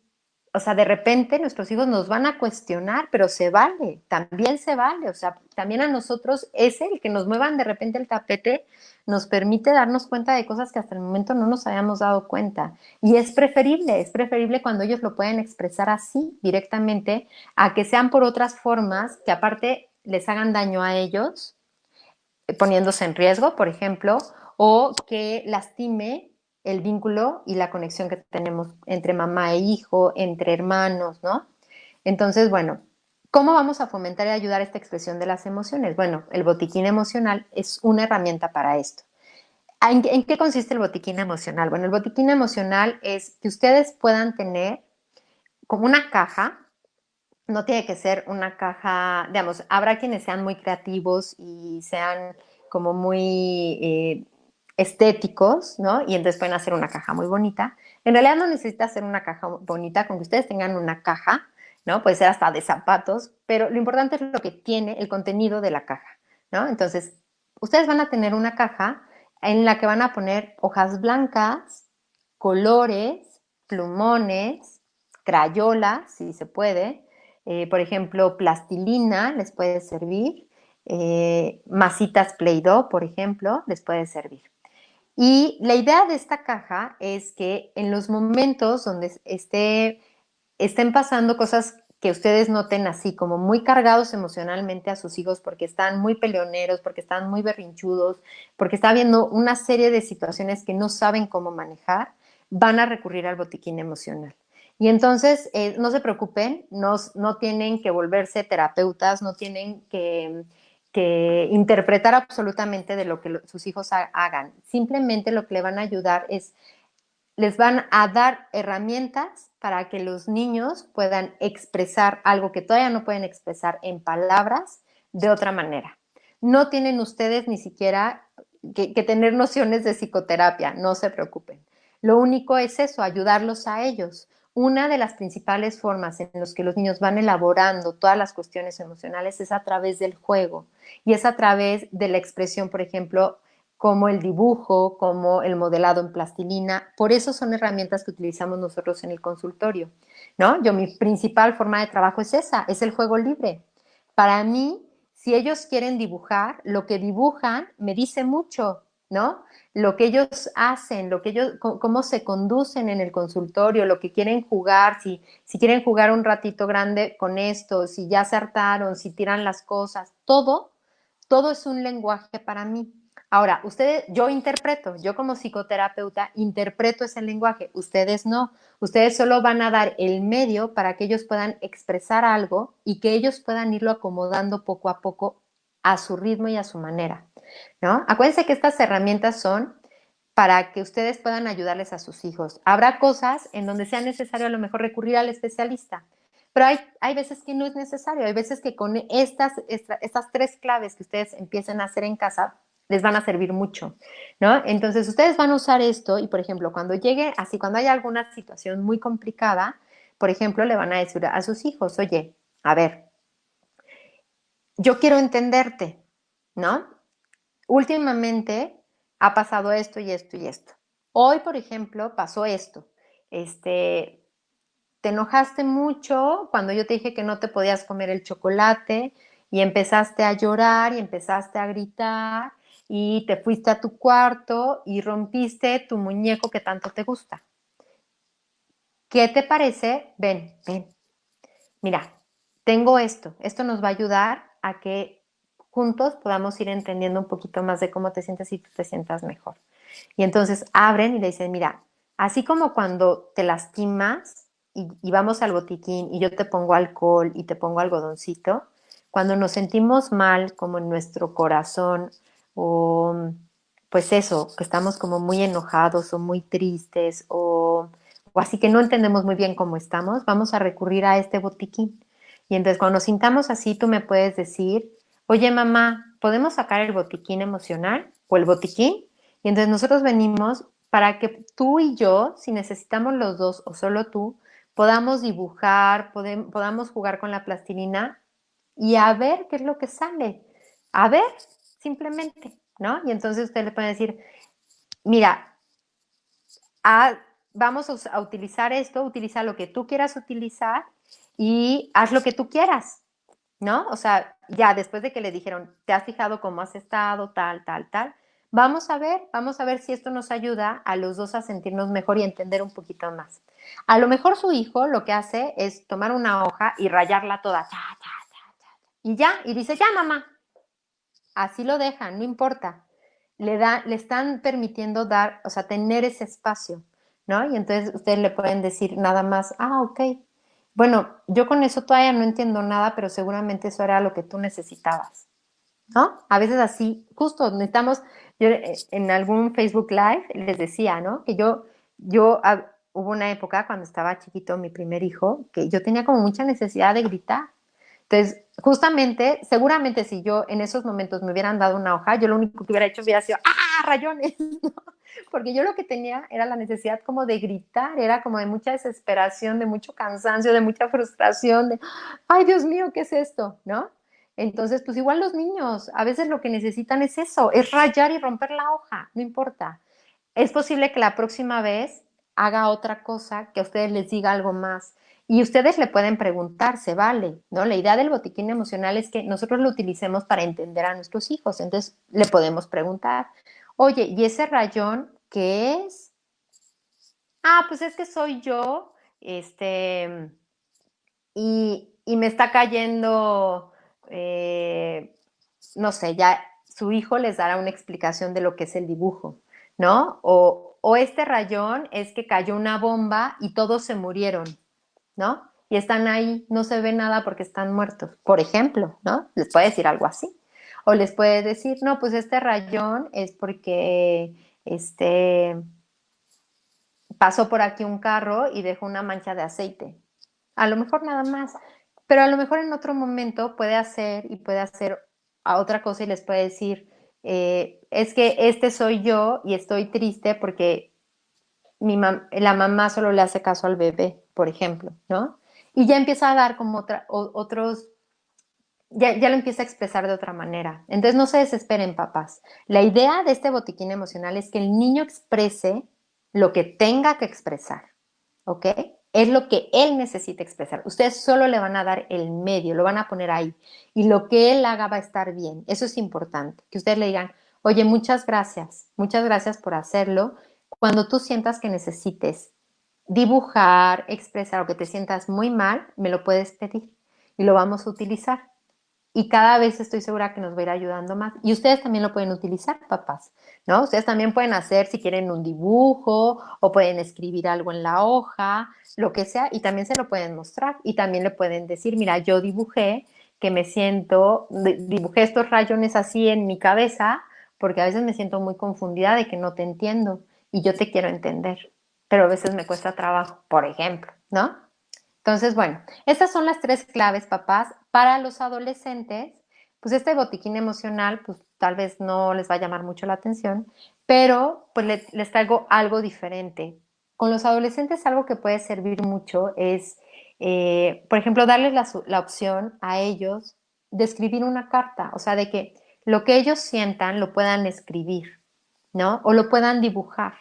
o sea, de repente nuestros hijos nos van a cuestionar, pero se vale, también se vale, o sea, también a nosotros ese, el que nos muevan de repente el tapete, nos permite darnos cuenta de cosas que hasta el momento no nos habíamos dado cuenta. Y es preferible cuando ellos lo pueden expresar así, directamente, a que sean por otras formas que aparte les hagan daño a ellos, poniéndose en riesgo, por ejemplo, o que lastime el vínculo y la conexión que tenemos entre mamá e hijo, entre hermanos, ¿no? Entonces, bueno, ¿cómo vamos a fomentar y ayudar esta expresión de las emociones? Bueno, el botiquín emocional es una herramienta para esto. ¿En qué consiste el botiquín emocional? Bueno, el botiquín emocional es que ustedes puedan tener como una caja. No tiene que ser una caja, digamos, habrá quienes sean muy creativos y sean como muy estéticos, ¿no? Y entonces pueden hacer una caja muy bonita. En realidad no necesita hacer una caja bonita, con que ustedes tengan una caja, ¿no? Puede ser hasta de zapatos, pero lo importante es lo que tiene el contenido de la caja, ¿no? Entonces, ustedes van a tener una caja en la que van a poner hojas blancas, colores, plumones, crayolas, si se puede, por ejemplo, plastilina les puede servir, masitas Play-Doh, por ejemplo, les puede servir. Y la idea de esta caja es que en los momentos donde estén pasando cosas que ustedes noten así como muy cargados emocionalmente a sus hijos porque están muy peleoneros, porque están muy berrinchudos, porque está habiendo una serie de situaciones que no saben cómo manejar, van a recurrir al botiquín emocional. Y entonces, no se preocupen, no tienen que volverse terapeutas, no tienen que interpretar absolutamente de lo que sus hijos hagan. Simplemente lo que le van a ayudar es les van a dar herramientas para que los niños puedan expresar algo que todavía no pueden expresar en palabras de otra manera. No tienen ustedes ni siquiera que tener nociones de psicoterapia, no se preocupen. Lo único es eso, ayudarlos a ellos. Una de las principales formas en las que los niños van elaborando todas las cuestiones emocionales es a través del juego y es a través de la expresión, por ejemplo, como el dibujo, como el modelado en plastilina. Por eso son herramientas que utilizamos nosotros en el consultorio, ¿no? Mi principal forma de trabajo es esa, es el juego libre. Para mí, si ellos quieren dibujar, lo que dibujan me dice mucho, ¿no? Lo que ellos hacen, cómo se conducen en el consultorio, lo que quieren jugar, si quieren jugar un ratito grande con esto, si ya se hartaron, si tiran las cosas, todo es un lenguaje para mí. Ahora, yo como psicoterapeuta interpreto ese lenguaje, ustedes no, ustedes solo van a dar el medio para que ellos puedan expresar algo y que ellos puedan irlo acomodando poco a poco a su ritmo y a su manera, ¿no? Acuérdense que estas herramientas son para que ustedes puedan ayudarles a sus hijos. Habrá cosas en donde sea necesario a lo mejor recurrir al especialista, pero hay veces que no es necesario, hay veces que con estas tres claves que ustedes empiecen a hacer en casa, les van a servir mucho, ¿no? Entonces, ustedes van a usar esto y, por ejemplo, cuando haya alguna situación muy complicada, por ejemplo, le van a decir a sus hijos, oye, a ver, yo quiero entenderte, ¿no? Últimamente ha pasado esto y esto y esto. Hoy, por ejemplo, pasó esto. Te enojaste mucho cuando yo te dije que no te podías comer el chocolate y empezaste a llorar y empezaste a gritar y te fuiste a tu cuarto y rompiste tu muñeco que tanto te gusta. ¿Qué te parece? Ven. Mira, tengo esto nos va a ayudar a que juntos podamos ir entendiendo un poquito más de cómo te sientes y tú te sientas mejor. Y entonces abren y le dicen, mira, así como cuando te lastimas y vamos al botiquín y yo te pongo alcohol y te pongo algodoncito, cuando nos sentimos mal como en nuestro corazón o pues eso, que estamos como muy enojados o muy tristes o así que no entendemos muy bien cómo estamos, vamos a recurrir a este botiquín. Y entonces cuando nos sintamos así, tú me puedes decir, oye mamá, ¿podemos sacar el botiquín emocional o el botiquín? Y entonces nosotros venimos para que tú y yo, si necesitamos los dos o solo tú, podamos dibujar, podamos jugar con la plastilina y a ver qué es lo que sale. A ver, simplemente, ¿no? Y entonces usted le puede decir, mira, vamos a utilizar esto, utiliza lo que tú quieras utilizar y haz lo que tú quieras, ¿no? O sea, ya después de que le dijeron, ¿te has fijado cómo has estado, tal, tal, tal? Vamos a ver si esto nos ayuda a los dos a sentirnos mejor y entender un poquito más. A lo mejor su hijo lo que hace es tomar una hoja y rayarla toda, cha, cha, cha, cha, y ya, y dice, ya, mamá, así lo dejan, no importa. Le están permitiendo dar, o sea, tener ese espacio, ¿no? Y entonces ustedes le pueden decir nada más, ok. Bueno, yo con eso todavía no entiendo nada, pero seguramente eso era lo que tú necesitabas, ¿no? A veces así, justo necesitamos, yo en algún Facebook Live les decía, ¿no? Que hubo una época cuando estaba chiquito mi primer hijo, que yo tenía como mucha necesidad de gritar. Entonces, justamente, seguramente si yo en esos momentos me hubieran dado una hoja, yo lo único que hubiera hecho hubiera sido, rayones! ¿No? Porque yo lo que tenía era la necesidad como de gritar, era como de mucha desesperación, de mucho cansancio, de mucha frustración, de, ¡ay, Dios mío, qué es esto! ¿No? Entonces, pues igual los niños, a veces lo que necesitan es eso, es rayar y romper la hoja, no importa. Es posible que la próxima vez haga otra cosa, que a ustedes les diga algo más. Y ustedes le pueden preguntar, se vale, ¿no? La idea del botiquín emocional es que nosotros lo utilicemos para entender a nuestros hijos. Entonces, le podemos preguntar, oye, ¿y ese rayón qué es? Pues es que soy yo, y me está cayendo, no sé, ya su hijo les dará una explicación de lo que es el dibujo, ¿no? O este rayón es que cayó una bomba y todos se murieron, ¿no? Y están ahí, no se ve nada porque están muertos, por ejemplo, ¿no? Les puede decir algo así. O les puede decir, no, pues este rayón es porque pasó por aquí un carro y dejó una mancha de aceite. A lo mejor nada más, pero a lo mejor en otro momento puede hacer a otra cosa y les puede decir, es que este soy yo y estoy triste porque la mamá solo le hace caso al bebé, por ejemplo, ¿no? Y ya empieza a dar como otros, ya lo empieza a expresar de otra manera. Entonces no se desesperen, papás. La idea de este botiquín emocional es que el niño exprese lo que tenga que expresar, ¿ok? Es lo que él necesita expresar. Ustedes solo le van a dar el medio, lo van a poner ahí. Y lo que él haga va a estar bien. Eso es importante. Que ustedes le digan, oye, muchas gracias por hacerlo. Cuando tú sientas que necesites dibujar, expresar o que te sientas muy mal, me lo puedes pedir y lo vamos a utilizar. Y cada vez estoy segura que nos va a ir ayudando más. Y ustedes también lo pueden utilizar, papás, ¿no? Ustedes también pueden hacer, si quieren, un dibujo o pueden escribir algo en la hoja, lo que sea, y también se lo pueden mostrar. Y también le pueden decir, mira, yo dibujé que me siento, dibujé estos rayones así en mi cabeza, porque a veces me siento muy confundida de que no te entiendo y yo te quiero entender, pero a veces me cuesta trabajo, por ejemplo, ¿no? Entonces, bueno, estas son las tres claves, papás. Para los adolescentes, pues este botiquín emocional, pues tal vez no les va a llamar mucho la atención, pero pues les traigo algo diferente. Con los adolescentes algo que puede servir mucho es, por ejemplo, darles la opción a ellos de escribir una carta, o sea, de que lo que ellos sientan lo puedan escribir, ¿no? O lo puedan dibujar.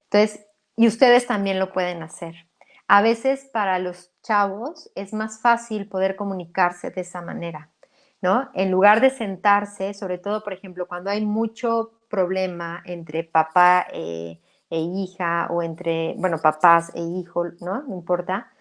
Entonces, y ustedes también lo pueden hacer. A veces para los chavos es más fácil poder comunicarse de esa manera, ¿no? En lugar de sentarse, sobre todo, por ejemplo, cuando hay mucho problema entre papá e hija o entre, bueno, papás e hijos, ¿no? No importa.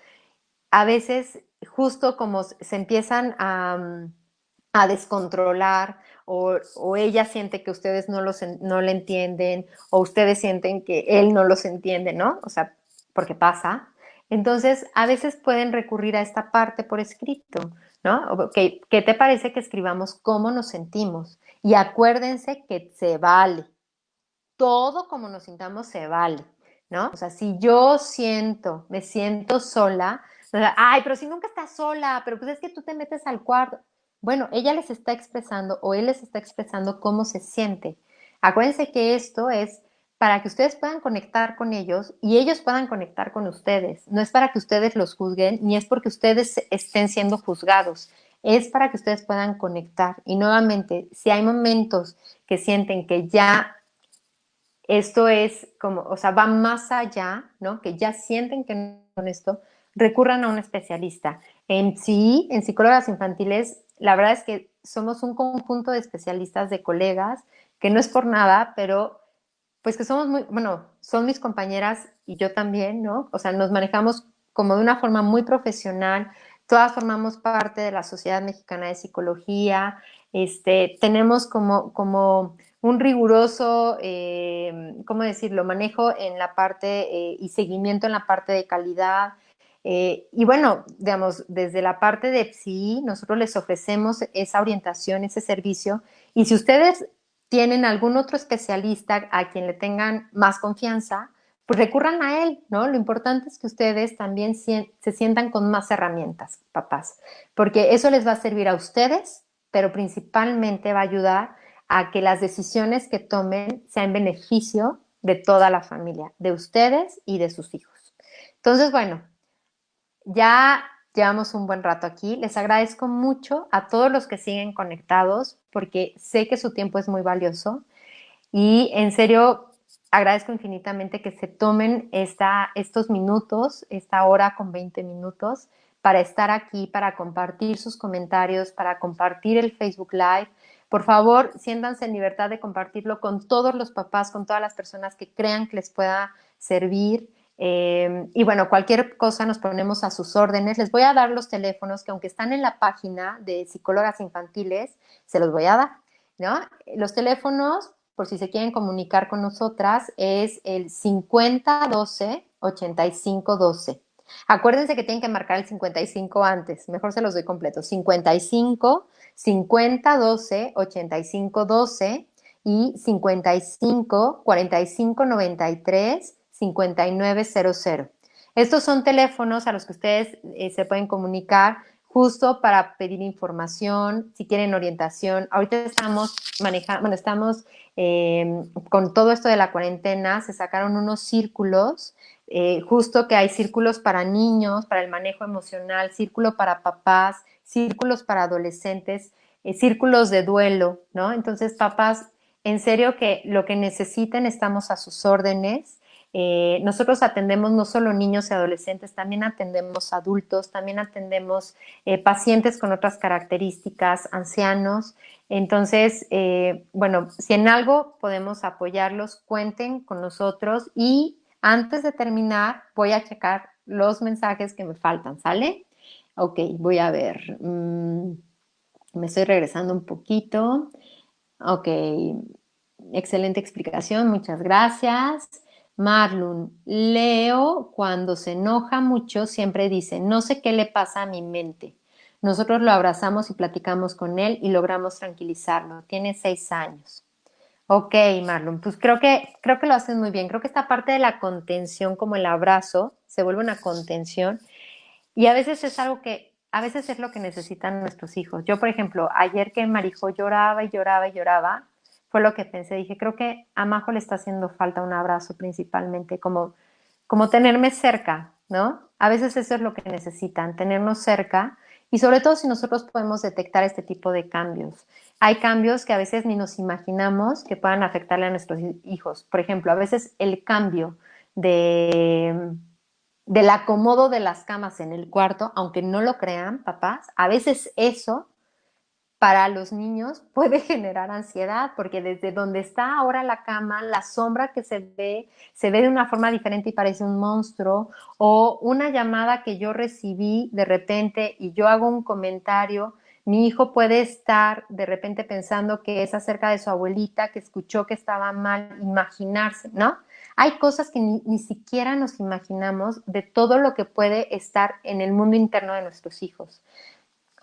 A veces, justo como se empiezan a descontrolar o ella siente que ustedes no le entienden o ustedes sienten que él no los entiende, ¿no? O sea, porque pasa. Entonces, a veces pueden recurrir a esta parte por escrito, ¿no? ¿Qué te parece que escribamos cómo nos sentimos? Y acuérdense que se vale. Todo como nos sintamos se vale, ¿no? O sea, si yo me siento sola, o sea, ay, pero si nunca estás sola, pero pues es que tú te metes al cuarto. Bueno, ella les está expresando o él les está expresando cómo se siente. Acuérdense que esto es para que ustedes puedan conectar con ellos y ellos puedan conectar con ustedes. No es para que ustedes los juzguen, ni es porque ustedes estén siendo juzgados. Es para que ustedes puedan conectar. Y nuevamente, si hay momentos que sienten que ya esto es como, o sea, va más allá, ¿no? Que ya sienten que no con esto, recurran a un especialista. En psicólogas infantiles, la verdad es que somos un conjunto de especialistas, de colegas, que no es por nada, pero pues que somos muy, bueno, son mis compañeras y yo también, ¿no? O sea, nos manejamos como de una forma muy profesional, todas formamos parte de la Sociedad Mexicana de Psicología, tenemos como un riguroso, ¿cómo decirlo?, manejo en la parte y seguimiento en la parte de calidad. Y bueno, digamos, desde la parte de PSI, nosotros les ofrecemos esa orientación, ese servicio. Y si ustedes tienen algún otro especialista a quien le tengan más confianza, pues recurran a él, ¿no? Lo importante es que ustedes también se sientan con más herramientas, papás, porque eso les va a servir a ustedes, pero principalmente va a ayudar a que las decisiones que tomen sean en beneficio de toda la familia, de ustedes y de sus hijos. Entonces, bueno, ya llevamos un buen rato aquí. Les agradezco mucho a todos los que siguen conectados porque sé que su tiempo es muy valioso y en serio agradezco infinitamente que se tomen estos minutos, esta hora con 20 minutos para estar aquí, para compartir sus comentarios, para compartir el Facebook Live. Por favor, siéntanse en libertad de compartirlo con todos los papás, con todas las personas que crean que les pueda servir. Y bueno, cualquier cosa nos ponemos a sus órdenes. Les voy a dar los teléfonos que aunque están en la página de psicólogas infantiles, se los voy a dar, ¿no? Los teléfonos, por si se quieren comunicar con nosotras, es el 5012-8512. Acuérdense que tienen que marcar el 55 antes, mejor se los doy completos. 55 5012 8512 y 55 45 93 5900. Estos son teléfonos a los que ustedes se pueden comunicar justo para pedir información, si quieren orientación. Ahorita estamos manejando, bueno, estamos con todo esto de la cuarentena, se sacaron unos círculos, justo que hay círculos para niños, para el manejo emocional, círculo para papás, círculos para adolescentes, círculos de duelo, ¿no? Entonces, papás, en serio que lo que necesiten estamos a sus órdenes. Nosotros atendemos no solo niños y adolescentes, también atendemos adultos, también atendemos pacientes con otras características, ancianos. Entonces, bueno, si en algo podemos apoyarlos, cuenten con nosotros y antes de terminar voy a checar los mensajes que me faltan, ¿sale? Ok, voy a ver. Me estoy regresando un poquito. Ok, excelente explicación, muchas gracias. Marlon, Leo, cuando se enoja mucho, siempre dice, no sé qué le pasa a mi mente. Nosotros lo abrazamos y platicamos con él y logramos tranquilizarlo. Tiene 6 años. Ok, Marlon, pues creo que lo haces muy bien. Creo que esta parte de la contención, como el abrazo, se vuelve una contención y a veces es algo que, a veces es lo que necesitan nuestros hijos. Yo, por ejemplo, ayer que Marijo lloraba y lloraba y lloraba, fue lo que pensé. Dije, creo que a Majo le está haciendo falta un abrazo principalmente, como tenerme cerca, ¿no? A veces eso es lo que necesitan, tenernos cerca y sobre todo si nosotros podemos detectar este tipo de cambios. Hay cambios que a veces ni nos imaginamos que puedan afectarle a nuestros hijos. Por ejemplo, a veces el cambio de del acomodo de las camas en el cuarto, aunque no lo crean, papás, a veces eso para los niños puede generar ansiedad, porque desde donde está ahora la cama, la sombra que se ve de una forma diferente y parece un monstruo, o una llamada que yo recibí de repente y yo hago un comentario, mi hijo puede estar de repente pensando que es acerca de su abuelita, que escuchó que estaba mal, imaginarse, ¿no? Hay cosas que ni siquiera nos imaginamos de todo lo que puede estar en el mundo interno de nuestros hijos.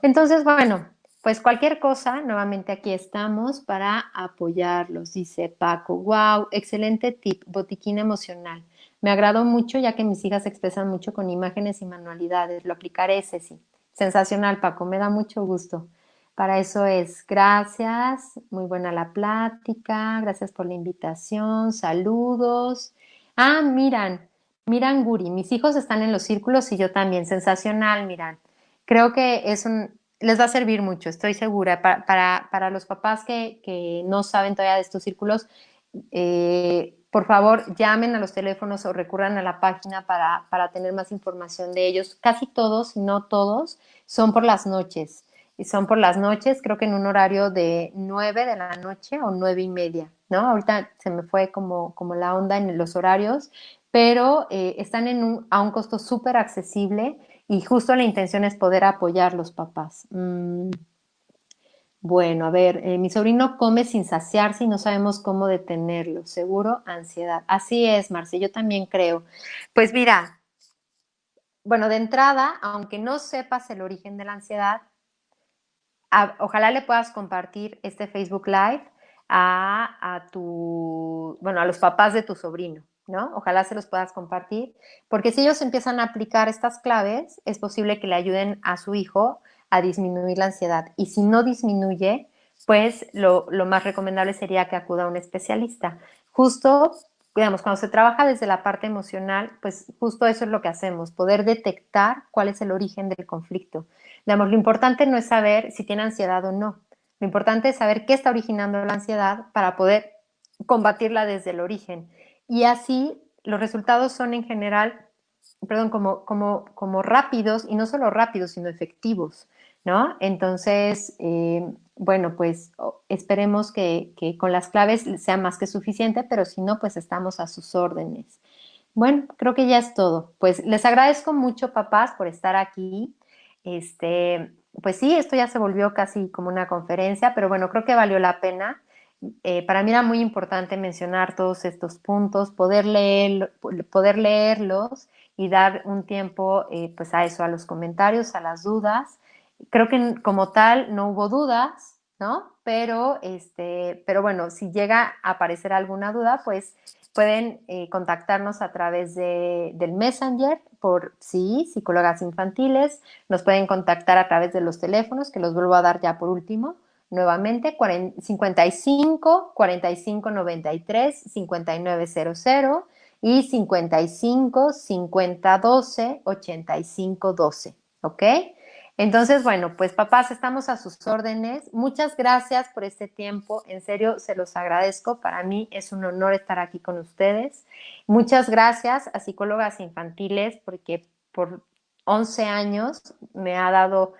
Entonces, bueno, pues cualquier cosa, nuevamente aquí estamos para apoyarlos, dice Paco. Wow, excelente tip, botiquín emocional. Me agradó mucho ya que mis hijas se expresan mucho con imágenes y manualidades. Lo aplicaré, Ceci. Sensacional, Paco, me da mucho gusto. Para eso es. Gracias, muy buena la plática, gracias por la invitación, saludos. Ah, miran Guri, mis hijos están en los círculos y yo también, sensacional, miran. Creo que les va a servir mucho, estoy segura, para los papás que no saben todavía de estos círculos, por favor, llamen a los teléfonos o recurran a la página para tener más información de ellos. Casi todos, no todos, son por las noches. Y son por las noches, creo que en un horario de 9 de la noche o 9:30, ¿no? Ahorita se me fue como la onda en los horarios, pero están a un costo súper accesible y justo la intención es poder apoyar los papás. Bueno, a ver, mi sobrino come sin saciarse y no sabemos cómo detenerlo. Seguro ansiedad. Así es, Marce, yo también creo. Pues mira, bueno, de entrada, aunque no sepas el origen de la ansiedad, ojalá le puedas compartir este Facebook Live bueno, a los papás de tu sobrino, ¿no? Ojalá se los puedas compartir, porque si ellos empiezan a aplicar estas claves, es posible que le ayuden a su hijo a disminuir la ansiedad. Y si no disminuye, pues lo más recomendable sería que acuda a un especialista. Justo, digamos, cuando se trabaja desde la parte emocional, pues justo eso es lo que hacemos, poder detectar cuál es el origen del conflicto. Digamos, lo importante no es saber si tiene ansiedad o no. Lo importante es saber qué está originando la ansiedad para poder combatirla desde el origen. Y así los resultados son en general, perdón, como rápidos, y no solo rápidos, sino efectivos, ¿no? Entonces, bueno, pues esperemos que con las claves sea más que suficiente, pero si no, pues estamos a sus órdenes. Bueno, creo que ya es todo. Pues les agradezco mucho, papás, por estar aquí. Pues sí, esto ya se volvió casi como una conferencia, pero bueno, creo que valió la pena. Para mí era muy importante mencionar todos estos puntos, poder leerlos y dar un tiempo pues a eso, a los comentarios, a las dudas. Creo que como tal no hubo dudas, ¿no? Pero bueno, si llega a aparecer alguna duda, pues pueden contactarnos a través del Messenger por sí, psicólogas infantiles. Nos pueden contactar a través de los teléfonos, que los vuelvo a dar ya por último. Nuevamente, 55 45 93 5900 y 55 50 12 85 12. ¿Ok? Entonces, bueno, pues papás, estamos a sus órdenes. Muchas gracias por este tiempo. En serio, se los agradezco. Para mí es un honor estar aquí con ustedes. Muchas gracias a Psicólogas Infantiles porque por 11 años me ha dado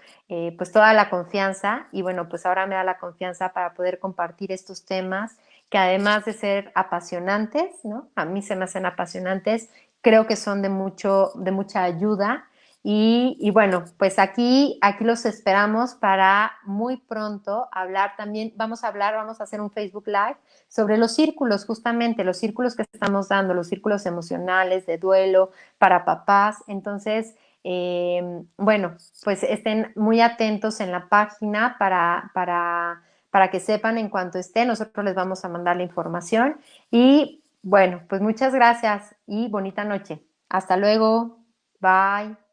pues toda la confianza y bueno, pues ahora me da la confianza para poder compartir estos temas que además de ser apasionantes, ¿no? A mí se me hacen apasionantes, creo que son de mucha ayuda y bueno, pues aquí los esperamos para muy pronto hablar también, vamos a hacer un Facebook Live sobre los círculos, justamente los círculos que estamos dando, los círculos emocionales de duelo para papás. Entonces, bueno, pues estén muy atentos en la página para que sepan en cuanto esté, nosotros les vamos a mandar la información. Y bueno, pues muchas gracias y bonita noche. Hasta luego. Bye.